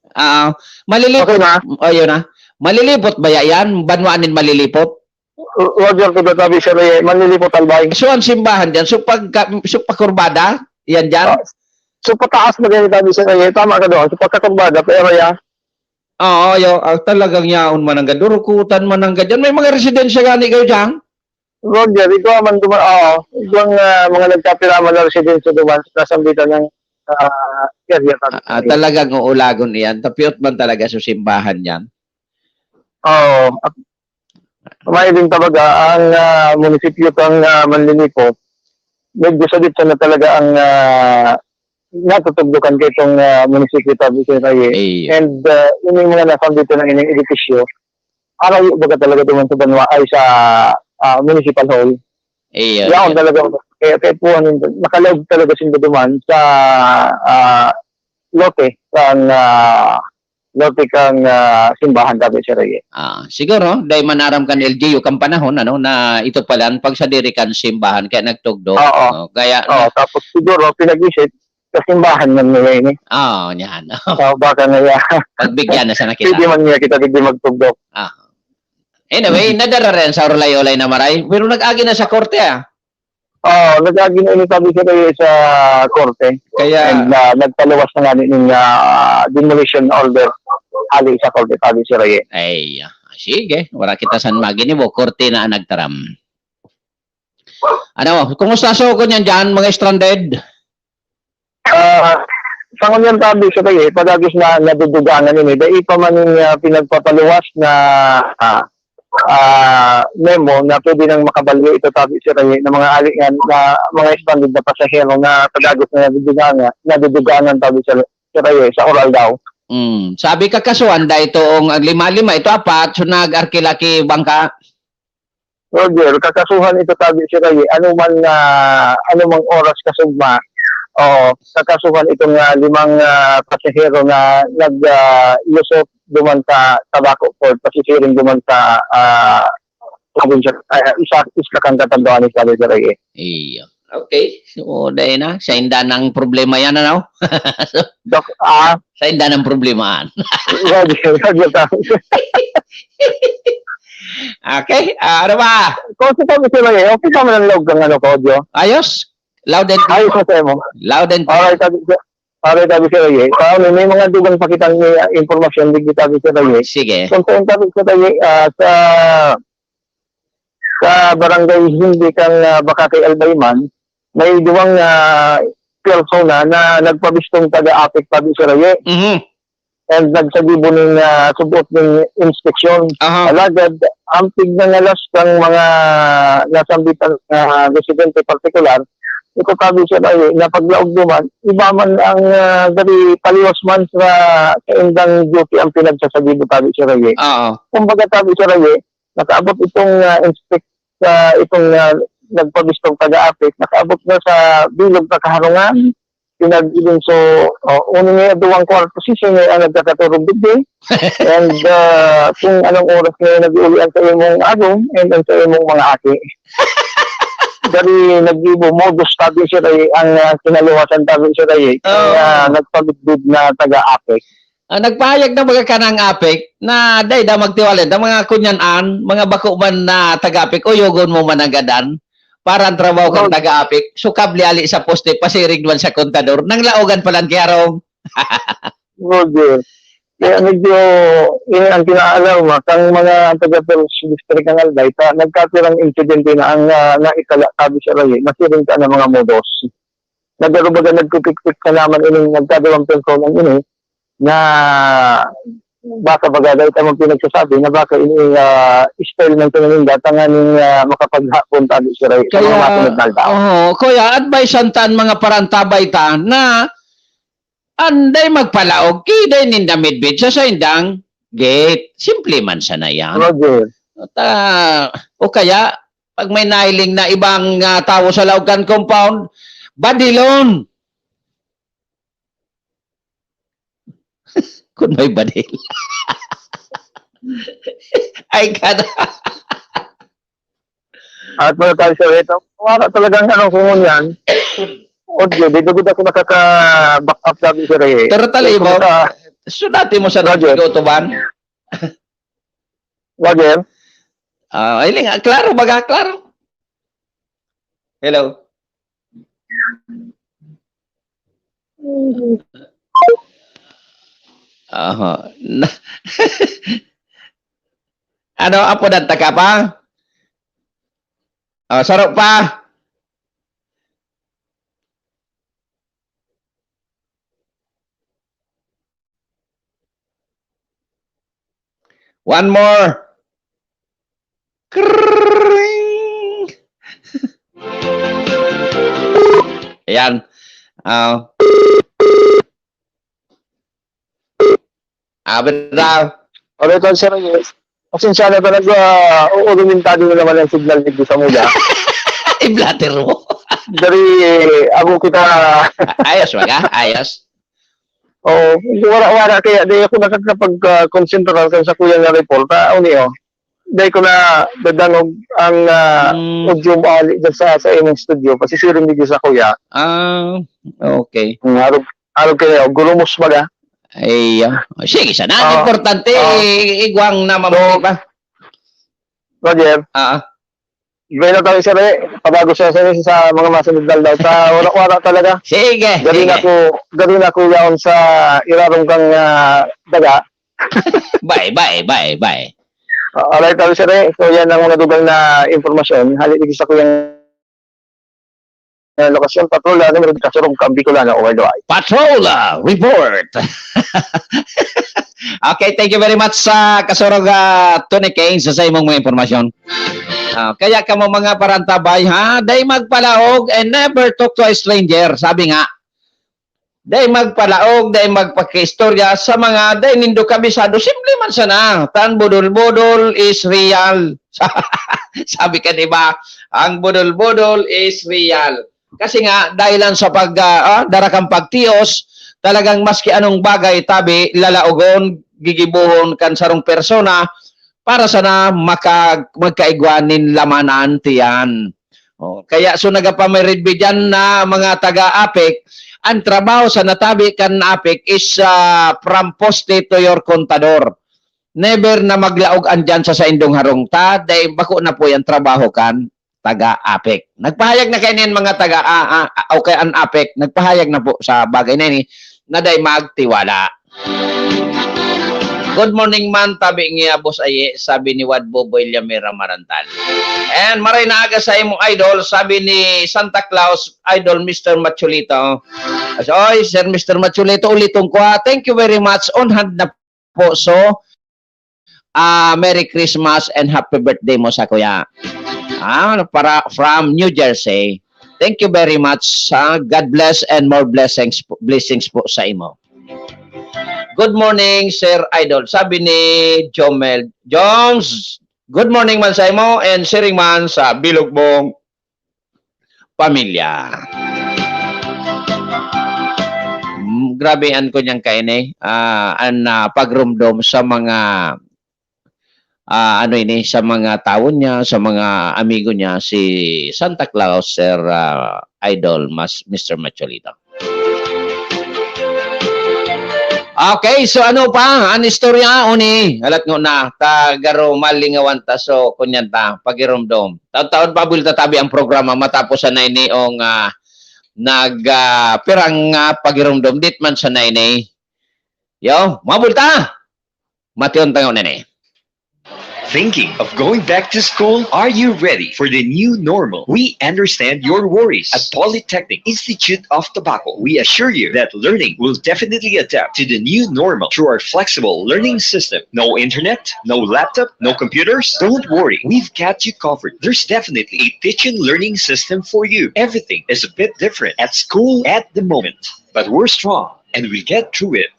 malilipot. Okay na. Yun na. Malilipot ba yan? Banwaanin malilipot? Roger, tabi sir, manlilipot albay. So ang simbahan dyan, so pakurbada, yan dyan? So pataas mo ganyan tabi sir, tama ka doon. So pagkakurbada, pero yan. Talagang yaon man ang gadurukutan man ang gadyan. May mga residensya gani kayo dyan? Roger, ito man ito ang mga nagkapiraman na residensya duman, nasambitan ng area tabi Sir. Talagang uulagon yan. Tapiot man talaga sa simbahan yan. Oo. May din talaga ang munisipyo kang Manlilipo. Medyo sadit na talaga ang natutugdukan kay itong munisipyo tabi Sir Ray. Ay, And yun yung mga nasang dito ng inyong edifisyo. Araw baga talaga duman sa Banwa ay sa municipal hall. ay, Yaon talaga. Kaya po, nakalaog talaga sila duman sa lote kang simbahan tabi Sir Ray. siguro, dahil manaram kan LGU kang panahon, ano, na ito pala ang pagsadirikan simbahan, kaya nagtugdo. Oo. No? Kaya, Tapos siguro pinag-isip sa simbahan man niya ini. yan. Baka nga Pagbigyan na sa pwede nakita. man niya kita hindi magtugdok. Anyway, nadara rin sa Orlay-Olay na maray. Pero nag-agi na sa korte, Nagagi na ini tabi Sir Ray sa korte. Kaya, And nagpaluwas na nga ng demolition order ali sa korte tabi Sir Ray. ay, sige. Wala kita san maginibo. Korte na ang nagtaram. Ano, kumusta so ko niyan dyan, mga stranded? Sa ngunyan tabi Sir Ray, padagis na nadudugangan ini. Dahil pa man yung pinagpapaluwas na memo na pwede nang makabalo ito tabi Sir Ray ng mga alingan na mga stranded na pasahero na padagis na nadudugangan tabi Sir Ray sa oral daw. Sabi ka kasuan, dahil itong 5-5, ito 4, so nag-arkilaki bangka. Roger, kakasuhan ito tabi Sir Ray, anumang oras kasugma, kakasuhan itong 5 pasahero na nag-lusot duman sa Tabaco Port, pasisiring duman sa probinsya, isla kang katandoan ni Sabi Sir Ray. Iya. Okay. So, dahil na. Sa inda ng problema yan, ano? Dok, Sa inda ng problema. Roger, tabi. Okay. Ano ba? Kung sa tabi Sir Ray, okay ka man ang log kang Kodyo? Ayos? Loud and Ayos na sa'yo mo. Loud and Alright, tabi Sir Ray. May mga dugang pakitang informasyon di tabi Sir Ray. sige. Kung saan tabi Sir Ray, sa barangay hindi kang Bakakay Albayman, may duwang persona na nagpabistong taga-apik tabi Sir Ray. And nagsagibo ng subot ng inspeksyon. Alagad, ang tignangalas ng mga nasambitan na residente partikular, ito tabi Sir Ray, na paglaog duman, iba man ang dari paliwas man sa kaindang duty ang pinagsasagibo tabi Sir Ray. Kumbaga tabi Sir Ray, nakaabot itong itong nagpabistong taga-apik, nakaabot na sa bilog na kaharungan, pinag-ilin so, uno nga duwang kwarto siya nga ang nagkakaturog digdi, and kung anong oras nga nag-ulian sa imong agong, and sa imong mga aki. Dari nag-ibo modus tabi Sir Ray ang kinaluwasan tabi Sir Ray, kaya nagpabitbid na taga-apik. Nagpahayag na mga kanang apik na day da magtiwalit ang mga kunyanan, mga bako man na taga-apik o yogon mo managadan para ang trabaho kang taga-apik. Sukabli ali sa poste, pasirig man sa kontador. Nang laogan palang kiyarong. Roger. Kaya medyo, yun ang kinaalam, kang mga taga-Perus District ng Albay, nagkatirang insidente na ang naitala tabi Sir Ray, masiring ka ng mga modos. Nagarubaga nagkupik-pik ka naman ining nagkadawang personang ini, na baka baga dahil tamang pinagsasabi na baka ini style ng tuninda tanganing makapaghapon tabi Sir Ray. Kaya advice antan mga parantabay ta na anday magpalaog kiday ninda midbid sa indang gate. Simple man sana yan. Roger. O kaya pag may nahiling na ibang tao sa Laugan compound, badilon. Kung may badil. Ay, kada. At mga tayo Sir Ray, wala talagang kumun yan. Audio, dito ako nakaka-back up sabi Sir Ray. Pero talibo, sunati mo sa Utuban. Roger. Ailing, klaro baga, klaro. Hello. Ano, apo danta ka pa? Sarap pa? One more. Kring. Ayan. Bitaw. Alright, Sir Reyes. Pasensya na talaga, uulumintado na naman ang signal dito sa Muga. I-blatter mo. Dari, ako kita, Ayos ba ka? Ayos. wala kaya, di ako nakakapag-concentrate sa kuya nga report. Dahil ko na dadangog ang audio bali sa imong studio, pasisiring video sa kuya. Okay. Arog kayo, gulumos baga. Ay, sige sana. Importante, igwang na mamuti ba? Roger. Ibay na tayo sir pabago siya sa mga masunod daw wala talaga. Sige. Galing ako yaon sa irarong kang daga. Bye. Alright tayo sir so yan ang mga dugang na informasyon. Halit sa ko yung lokasyon patrola ng Kasurong Kambicolana overload. Patrola report. Okay, thank you very much sa Kasurong Tony Kane sa imong mga informasyon. Kaya ka mo mga parantabay ha, day magpalaog and never talk to a stranger. Sabi nga, day magpalaog, day magpakistorya sa mga day nindo kabisado. Simple man sana. Tan budol-budol is real. Sabi ka diba, ang budol-budol is real. Kasi nga, dahilan sa darakang pagtiyos, talagang maski anong bagay tabi, lalaogon, gigibuhon kan sarong persona, para sana magkaigwanin lamanan tiyan. Kaya so nagapamirid dyan na mga taga-APEC, ang trabaho sa natabi kan APEC is from poste to your contador. Never na maglaog andyan sa indong harong ta, dahil bako na po yung trabaho kan taga-APEC. Nagpahayag na kayo mga okay, ang APEC, nagpahayag na po sa bagay na ini, na day magtiwala. Good morning man, tabi nga boss Aye, sabi ni Wad Boboy Llamera Marantal. And maray na aga sa imong idol, sabi ni Santa Claus, idol Mr. Machulito. Oy, Sir Mr. Machulito, ulitong ko ha. Thank you very much. On hand na po. So, Merry Christmas and Happy Birthday mo sa kuya. Para from New Jersey. Thank you very much. God bless and more blessings po sa imo. Good morning, Sir Idol. Sabi ni Jomel Jones. Good morning man sa imo and sharing man sa Bilugbong pamilya. Grabe an ko niyang kainay. Pagrumdom sa mga sa mga tao niya, sa mga amigo niya, si Santa Claus, Sir Idol, Mr. Macholito. Okay, so ano pa? Ang istorya, uni. Alat nga na, tagaro malingawan ta, so kunyan ta, pagirumdom. Taon-taon pabul tatabi ang programa, matapos sa nainiong pirang pagirumdom, dit man sa naini. Yo, mabulta! Mation tangaw na ni. Thinking of going back to school? Are you ready for the new normal? We understand your worries. At Polytechnic Institute of Tobacco, we assure you that learning will definitely adapt to the new normal through our flexible learning system. No internet, no laptop, no computers? Don't worry, we've got you covered. There's definitely a teaching learning system for you. Everything is a bit different at school at the moment, but we're strong and we'll get through it.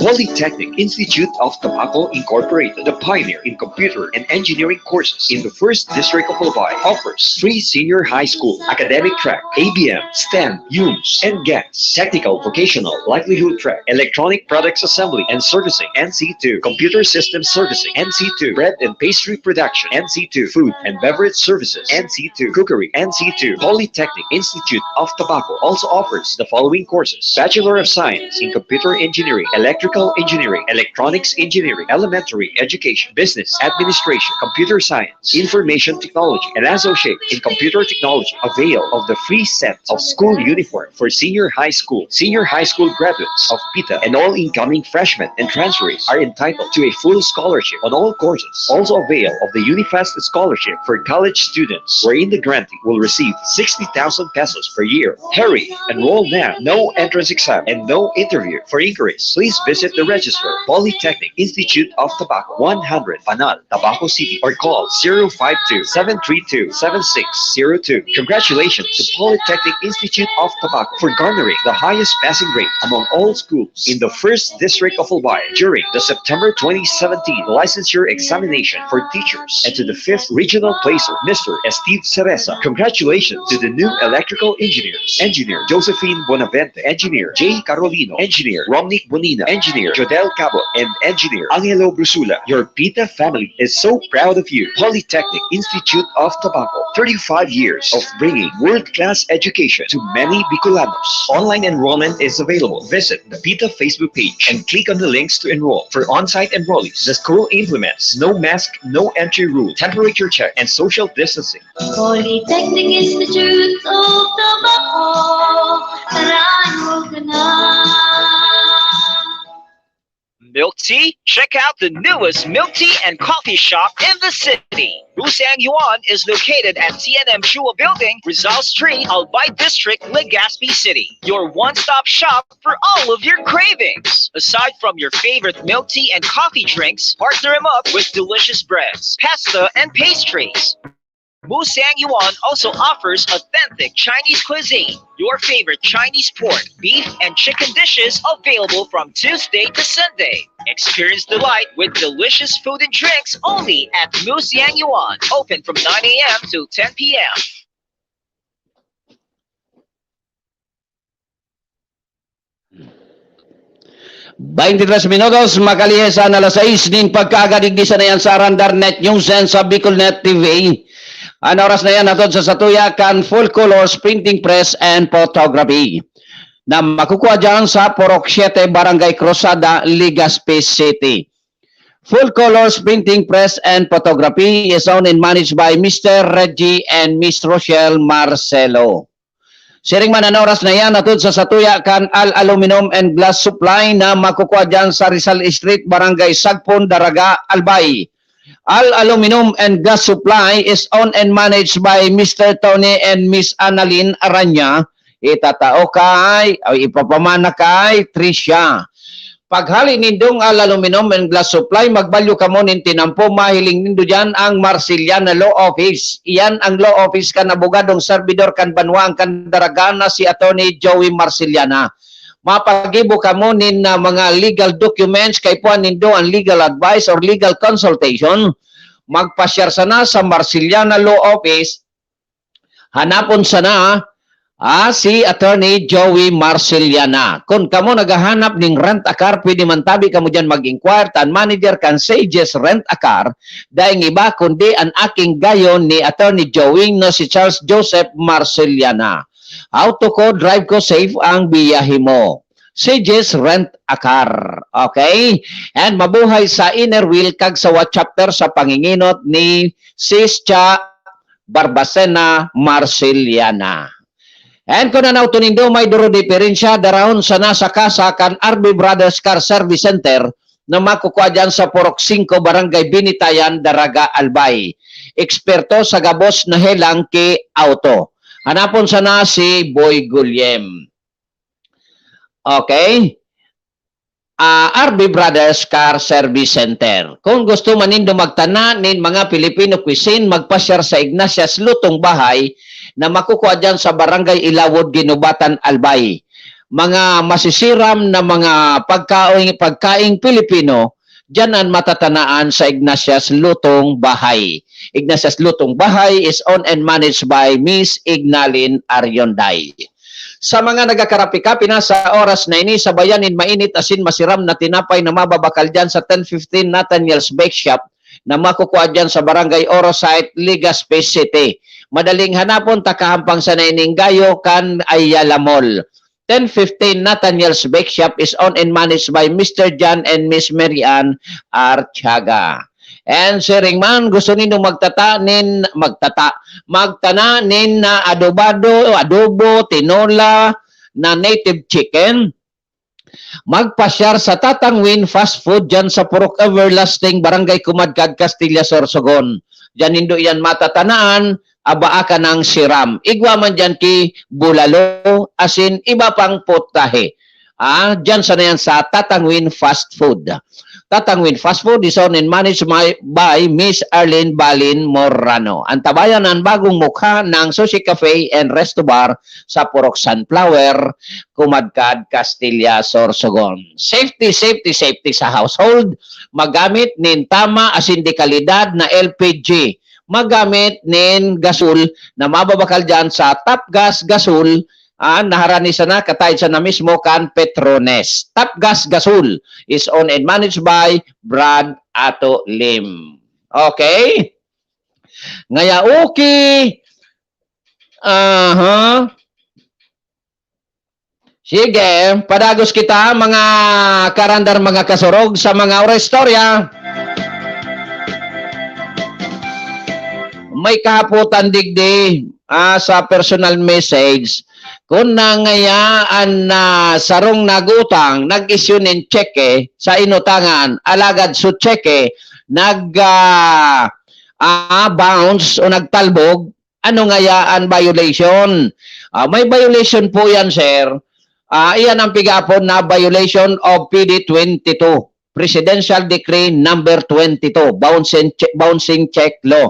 Polytechnic Institute of Tobacco Incorporated, the pioneer in computer and engineering courses in the 1st District of Albay, offers 3 senior high school academic track, ABM, STEM, UMS, and GANS, technical vocational livelihood track, electronic products assembly and servicing, NC2, computer systems servicing, NC2, bread and pastry production, NC2, food and beverage services, NC2, cookery, NC2. Polytechnic Institute of Tobacco also offers the following courses: Bachelor of Science in Computer Engineering, Electrical Engineering, Electronics Engineering, Elementary Education, Business Administration, Computer Science, Information Technology, and Associate in Computer Technology. Avail of the free set of school uniform for senior high school graduates of PITA, and all incoming freshmen and transferees are entitled to a full scholarship on all courses. Also avail of the Unifast Scholarship for college students, wherein the grantee will receive 60,000 pesos per year. Hurry! Enroll now. No entrance exam and no no interview. For inquiries, please visit the registrar, Polytechnic Institute of Tobacco, 100 Panal, Tabaco City, or call 052-732-7602. Congratulations to Polytechnic Institute of Tobacco for garnering the highest passing rate among all schools in the 1st District of Albay during the September 2017 licensure examination for teachers, and to the 5th Regional Placer, Mr. Steve Cereza. Congratulations to the new electrical engineers, Engineer Josephine Bonavente, Engineer J. Carolino, Engineer Romnick Bonina, Engineer Jodel Cabo, and Engineer Angelo Brusula. Your PITA family is so proud of you. Polytechnic Institute of Tobacco, 35 years of bringing world-class education to many Bicolanos. Online enrollment is available. Visit the PITA Facebook page and click on the links to enroll. For on-site enrollees, the school implements no mask, no entry rule, temperature check, and social distancing. Polytechnic Institute of Tobacco, enroll ka na. Milk tea? Check out the newest milk tea and coffee shop in the city. Busang Yuan is located at TNM Shua Building, Rizal Street, Albay District, Legazpi City. Your one-stop shop for all of your cravings. Aside from your favorite milk tea and coffee drinks, partner them up with delicious breads, pasta, and pastries. Busang Yuan also offers authentic Chinese cuisine. Your favorite Chinese pork, beef, and chicken dishes available from Tuesday to Sunday. Experience delight with delicious food and drinks only at Busang Yuan. Open from 9 a.m. to 10 p.m. Minutos, makalihesan alas 6 din pagkagadigdisan na yan sa Randarnet News and sa Bicolnet TV. Ano oras na yan natin sa Satuyakan Full Colors Printing Press and Photography na makukuha dyan sa Porok 7 Barangay Cruzada, Legazpi City. Full Colors Printing Press and Photography is owned and managed by Mr. Reggie and Miss Rochelle Marcelo. Siring man ang oras na yan natin sa Satuyakan Al Aluminum and Glass Supply na makukuha dyan sa Rizal Street, Barangay Sagpon, Daraga, Albay. Al Aluminum and Gas Supply is owned and managed by Mr. Tony and Miss Annalyn Aranya. Itatao kay, o ipapamana kay Tricia. Paghali nindong Al Aluminum and Glass Supply, magbalyo ka mo nintinampo, mahiling nindo dyan ang Marceliana Law Office. Iyan ang law office kan abogadong servidor kan banwa ang kandaragana si Attorney Joey Marceliana. Mapagibo ka mo nin na mga legal documents kay puan nindo ang legal advice or legal consultation. Magpasyar sana sa Marceliana Law Office. Hanapon sana si Attorney Joey Marceliana. Kung kamo naghahanap ng rent-a-car, pwede man tabi kamo dyan mag-inquire. Tan manager kan Sages Rent-a-Car. Dahil iba kundi ang aking gayon ni Attorney Joey no si Charles Joseph Marceliana. Auto ko, drive ko safe ang biyahe mo. Sages Rent-a-Car. Okay? And mabuhay sa inner wheel kag sa chapter sa panginginot ni Sis-cha Barbacena Marceliana. And kung nanaw tunindo may duro diferensya darawon sa nasa kasa kan RB Brothers Car Service Center na makukuha dyan sa Porok 5 Barangay Binitayan, Daraga, Albay. Eksperto sa gabos na helang ki auto. Hanapon sana si Boy Gulyem. Okay? RB Brothers Car Service Center. Kung gusto man nindo magtana nin mga Filipino cuisine, magpasyar sa Ignatius Lutong Bahay na makukuha dyan sa Barangay Ilawod, Ginubatan, Albay. Mga masisiram na mga pagkaing Pilipino, dyan ang matatanaan sa Ignatius Lutong Bahay. Ignatius Lutong Bahay is owned and managed by Miss Ignalyn Aryonday. Sa mga nagakarapi-kapi na sa oras na ini, sa bayanin mainit asin masiram na tinapay na mababakal dyan sa 1015 Nathaniel's Bake Shop na makukuha dyan sa Barangay Orosite, Legazpi City. Madaling hanapon, takahampang sa naining gayo kan Ayala Mall. 1015 Nathaniel's Bake Shop is owned and managed by Mr. John and Miss Marian Archaga. And siring man, gusto ninyo magtananin na adobo, tinola, na native chicken, magpasyar sa Tatangwin Fast Food dyan sa Purok Everlasting, Barangay Kumadkad, Castilla, Sorsogon. Dyan nindo yan matatanaan, abaa ka ng siram. Igwa man dyan ki bulalo, asin iba pang putahe. Diyan sa na yan sa Tatangwin Fast Food. Tatangwin Fast Food is owned and managed by Miss Arlene Balin Morano. Ang tabayan ng bagong mukha ng Sushi Cafe and Resto Bar sa Purok Sunflower, Kumadkad, Castilla, Sorsogon. Safety sa household. Magamit nin tama asin dekalidad na LPG. Magamit nin gasul na mababakal dyan sa Top Gas Gasul. Naharani sana katay sa na mismo kan Petrones. Top Gas Gasul is owned and managed by Brad Ato Lim. Okay? Ngaya okay. Sige, padagos kita mga karandar, mga kasurog sa mga orestorya. May kahaputan digdi sa personal message. Kung nangayaan na sarong nagutang, nag-issue ng cheque sa inutangan, alagad so cheque, nag-bounce o nagtalbog, ano ngayaan violation? May violation po yan, sir. Iyan ang pigapon na violation of PD 22, Presidential Decree number 22, bouncing check law.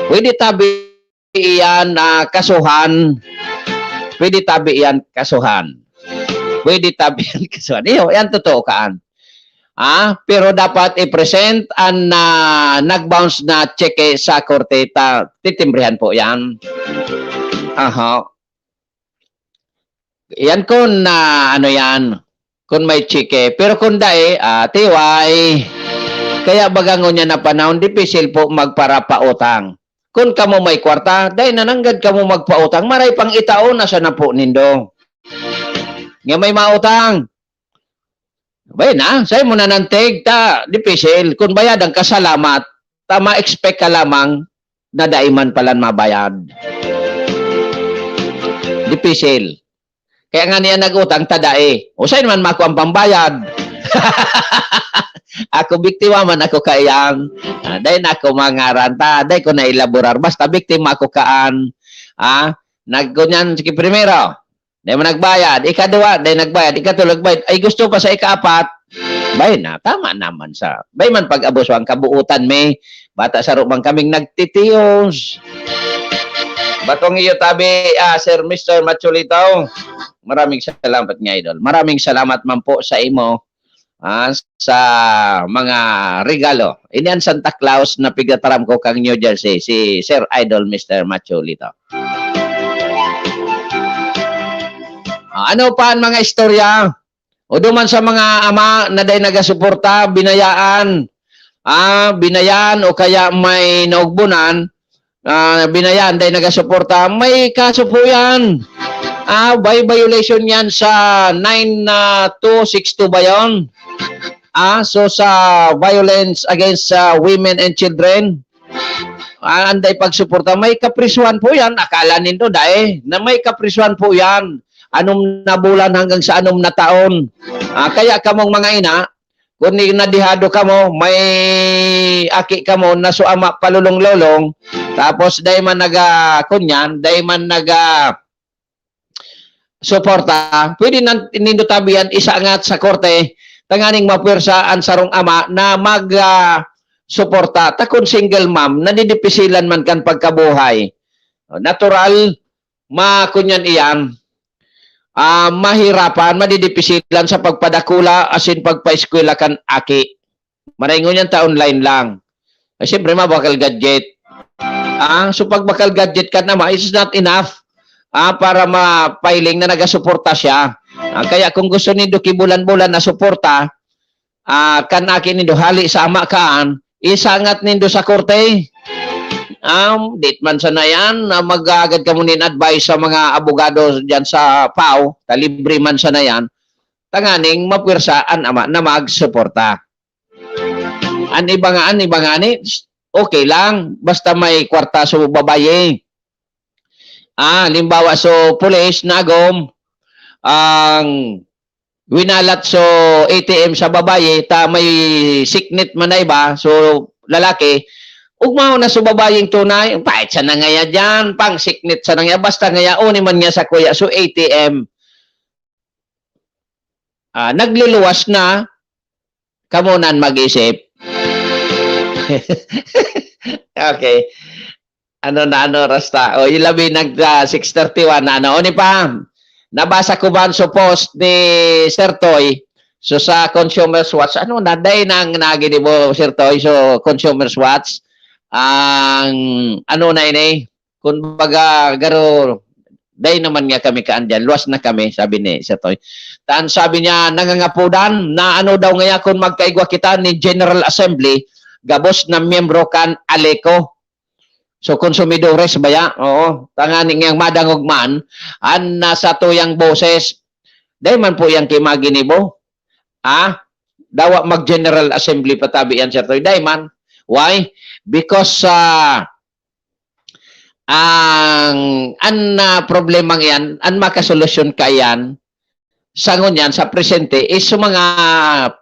Pwede tabi iyan kasuhan. Pwede tabi yan kasuhan. Pwede tabi yan kasuhan. Yan totoo kaan. Pero dapat i-present ang nag-bounce na cheque sa korte. Titimbrihan po yan. Yan kung ano yan. Kung may cheque. Pero kung dae, tiway. Kaya bagangon niya na panahon, dipisil po magparapautang. Kung kamo may kwarta, dahil nananggad kamo magpautang, maray pang itaon na sa napo nindo. Nga may mautang. Bay na, sa'yo mo nanantig, dipisil. Kung bayad ang kasalamat, ma-expect ka lamang na daiman palan mabayad. Dipisil. Kaya nga niya nag-utang, tadae. O sa'yo naman mako ang pambayad. Ako biktima man ako kayang. Dahil ako mangaranta. Dahil ko nailaborar. Basta biktima ako kaan. Nagkunyan, sige primero. Dahil mo nagbayad. Ikadua, dahil nagbayad. Ikatulog bayad. Ay gusto pa sa ikaapat. Bay na, tama naman sa. Bay man pag-abuso ang kabuutan may. Bata sa rumang kaming nagtitiyos. Batong iyo tabi, Sir Mr. Machulito. Maraming salamat nga, idol. Maraming salamat man po sa imo. Sa mga regalo. Inian Santa Claus na pigataram ko kang New Jersey, si Sir Idol Mr. Machulito. Ano pa ang mga istorya? O duman sa mga ama na day nagasuporta, binayaan. Binayan o kaya may naugbunan, binayan day nagasuporta, may kaso po yan. By violation yan sa 9262 ba yun? So sa violence against women and children, anday pagsuporta, may kaprisuhan po yan. Akala nindo dahil na may kaprisuhan po yan. Anong na bulan hanggang sa anong na taon. Kaya kamong mga ina, kung nadihado ka mo, may aki ka mo na suama palulong-lolong, tapos dahil man kunyan, dahil man suporta, pwede nindo tabihan isaangat sa korte, tanganing mapwersaan sarong ama na suporta. Takon single mom, nadidipisilan man kan pagkabuhay. Natural, makunyan iyan. Mahirapan, madidipisilan sa pagpadakula asin pagpa-eskwela kan aki. Maraingon yan online lang. Siyempre mabakal gadget. So pagbakal gadget ka naman, it's not enough. Para ma-filing na nagasuporta siya. Kaya kung gusto nindo kibulan-bulan na suporta, kan akin nindo hali sa ama kaan, isangat nindo sa korte. Dit man sana yan, mag-agad ka munin advice sa mga abogado dyan sa PAO, talibre man sana yan, tanganing mapwirsaan ama na magsuporta. Ibangani, okay lang, basta may kwarta sa babaye. Limbawa so police nagom ang winalat so ATM sa babaye may siknit man na iba so lalaki ugmao na so babayeng tunay pahit sa nangaya dyan pang siknit sa nangaya basta ngaya ni man niya sa kuya so ATM nagluluwas na, kamunan mag-isip. Okay. Ano, rasta? O, ilabi nag 6:31 na ano. O, ni pa, nabasa ko ba ang post ni Sir Toy? So, sa Consumers Watch, ano, naday nang nagini mo, Sir Toy? So, Consumers Watch, ang, ano na ini, kung baga, garo, day naman nga kami kaandyan, luwas na kami, sabi ni Sir Toy. Taan sabi niya, nangangapudan, na ano daw nga kung magkaigwa kita ni General Assembly, gabos na miyembro kan Aleco. So, konsumidores baya? Oo. Tanganing yang madangog man, an nasa tuyang boses, day man po yung kimaginibo. Dawa mag-General Assembly patabi yan, Sir Toy. Day man. Why? Because problemang yan, ang makasolusyon kayan, sangon yan sa presente is sa mga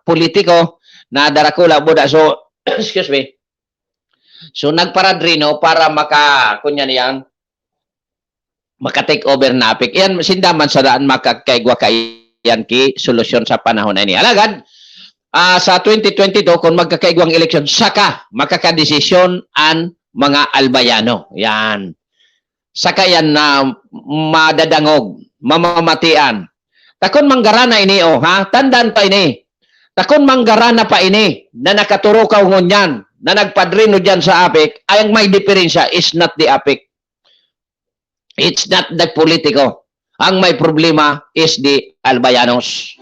politiko na darakula buda. So, excuse me. So, nagparadrino para kunya niyan, maka-take over na apik. Yan, sindaman sa daan makakaigwa kayan ki solusyon sa panahon na ini. Alagad, sa 2022, kung magkakaigwang eleksyon, saka makakadesisyon ang mga albayano. Yan. Saka yan na madadangog, mamamatian. Takon manggarana ini, tandaan pa ini. Takon manggarana pa ini, na nakaturukaw ngunyan, na nagpadrino dyan sa APEC, ang may diferensya is not the APEC. It's not the politiko. Ang may problema is the albayanos.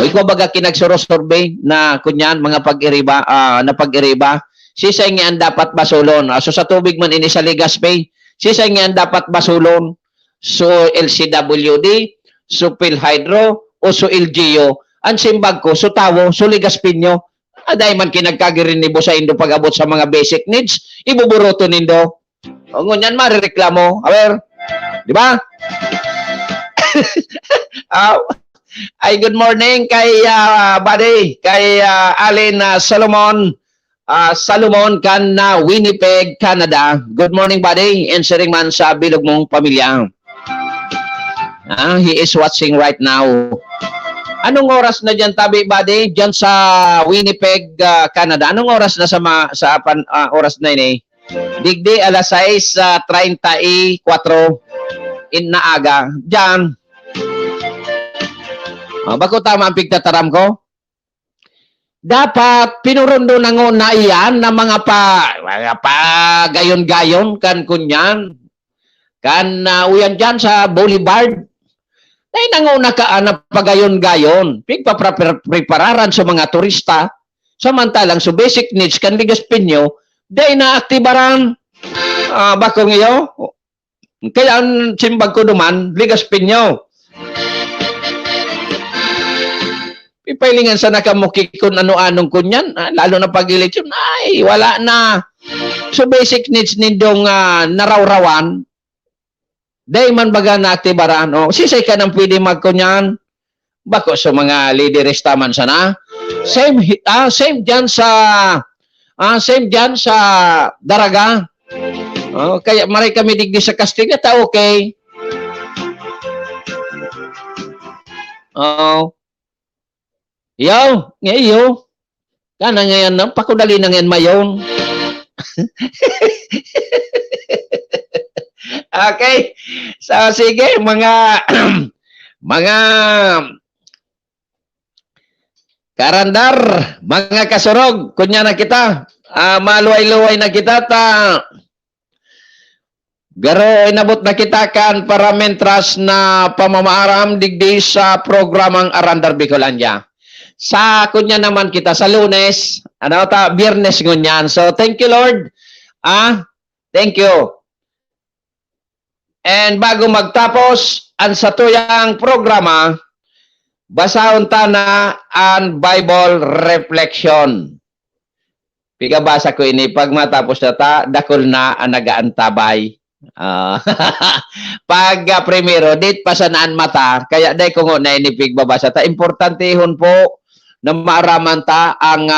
O ikaw baga kinagsurvey na kunyan, mga pag-iriba, na pag-iriba, sisay nga ang dapat basulon. So sa tubig man ini sa Legazpi, sisay nga ang dapat basulon. So LCWD, so PhilHydro, o so LGU, ang simbag ko, so tawo, so Legazpinyo, aday man kinagkagirin nibo sa Indo pag-abot sa mga basic needs, ibuburoto nindo. O ngunyan, marireklamo. Awer, di ba? Ay, good morning kay buddy, kay Alin Solomon, Salomon kan na Winnipeg, Canada. Good morning, buddy. Answering man sa bilog mong pamilya. He is watching right now. Anong oras na dyan, tabi, buddy? Dyan sa Winnipeg, Canada. Anong oras na sa oras na ini? Digdi, alas 6:34 in naaga. Dyan. Bako tama ang pigtataram ko? Dapat pinurundo na na iyan na mga pa gayon-gayon kan kunyan. Kan uyan dyan sa Boulevard. Ay nanguna ka na pagayon-gayon. Pigpaprepararan sa mga turista. Samantalang sa basic needs kan Legazpinyo, day na aktibaran. Bako ngayon. Kaya ang simbag ko duman, Legazpinyo. Ipailingan sa nakamukik kung ano-anong kunyan, lalo na pag-eleksyon, ay, wala na. So, basic needs nindong narawrawan, day man baga naaktibaran, sisay ka nang pwede magkunyan, bako sa mga leaders taman sana. Same dyan sa Daraga. Kaya maray kami digdi sa Castiga, okay. Yo, ngayon. Kana ngayon, pakudali na ngayon mayon. Okay. So, sige, mga karandar, mga kasurog, kunya na kita, maluway-luway na kita, garo inabot na kita kan para mentras na pamamaaram digdi sa programang Arandar Bicolandia. Sa kunya naman kita sa Lunes, Biyernes ngunyan. So thank you Lord. Thank you. And bago magtapos ang satuyang programa, basahon ta na ang Bible reflection. Pigabasa ko ini pag matapos na ta, dakol na ang nagaantabay. Pag primero, date pa sa naan mata, kaya day ko na inipig babasa ta. Importantehon po na maaraman ta ang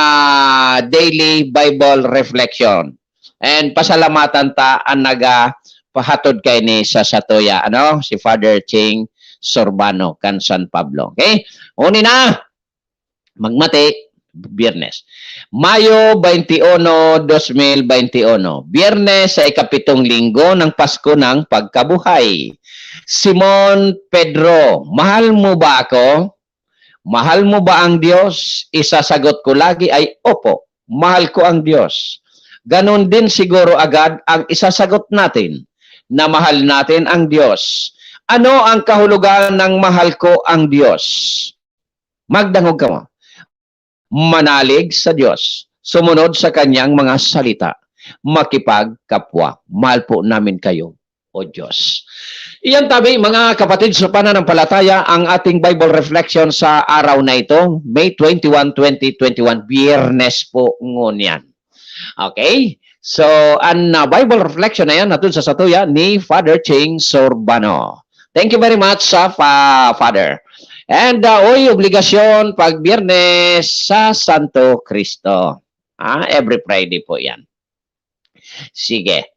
daily Bible reflection. And pasalamatan ta ang pahatod kay ni sa Satoya, si Father Ching Sorbano, kan San Pablo. Okay? Uni na, magmati, Biyernes. Mayo 21, 2021. Biyernes sa ikapitong linggo ng Pasko ng Pagkabuhay. Simon Pedro, mahal mo ba ako? Mahal mo ba ang Diyos? Isasagot ko lagi ay, opo, mahal ko ang Diyos. Ganon din siguro agad ang isasagot natin na mahal natin ang Diyos. Ano ang kahulugan ng mahal ko ang Diyos? Magdangog ka mo. Manalig sa Diyos. Sumunod sa kanyang mga salita. Makipagkapwa. Mahal po namin kayo, o Diyos. Iyan tabi, mga kapatid sa pananampalataya, ang ating Bible reflection sa araw na ito, May 21, 2021, Biyernes po ngunyan. Okay? So, ang Bible reflection na yan, natun sa satuya ni Father Ching Sorbano. Thank you very much, Father. And, obligasyon pag Biyernes sa Santo Cristo. Every Friday po yan. Sige.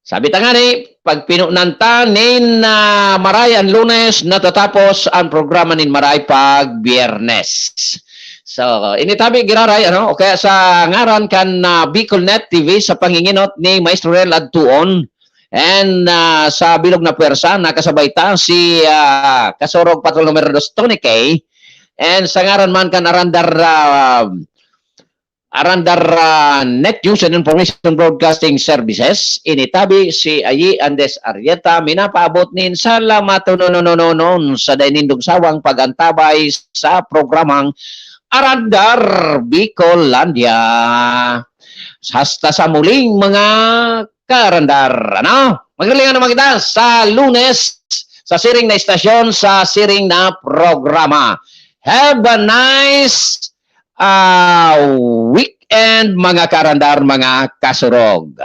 Sabi tangani, pag pinunanta nin Maray ang Lunes, natatapos ang programa nin Maray pag Biyernes. So, initabi giraray, ano? O kaya sa ngaran kan Bicolnet TV sa panginginot ni Maestro Rel Adtuon. And sa bilog na pwersa, nakasabay ta si Kasorog Patrol Numero 2, Tony K. And sa ngaran man kan Arandar Net News and Information Broadcasting Services, initabi si Ayi Andes Arieta, minapaabot nin salamat nonon sa dainindong sawang pagantabay sa programang Arandar Bicolandia. Hasta sa muling mga karandar. Ano? Magalingan naman kita sa Lunes sa siring na istasyon, sa siring na programa. Have a nice weekend, mga karandar, mga kasurog.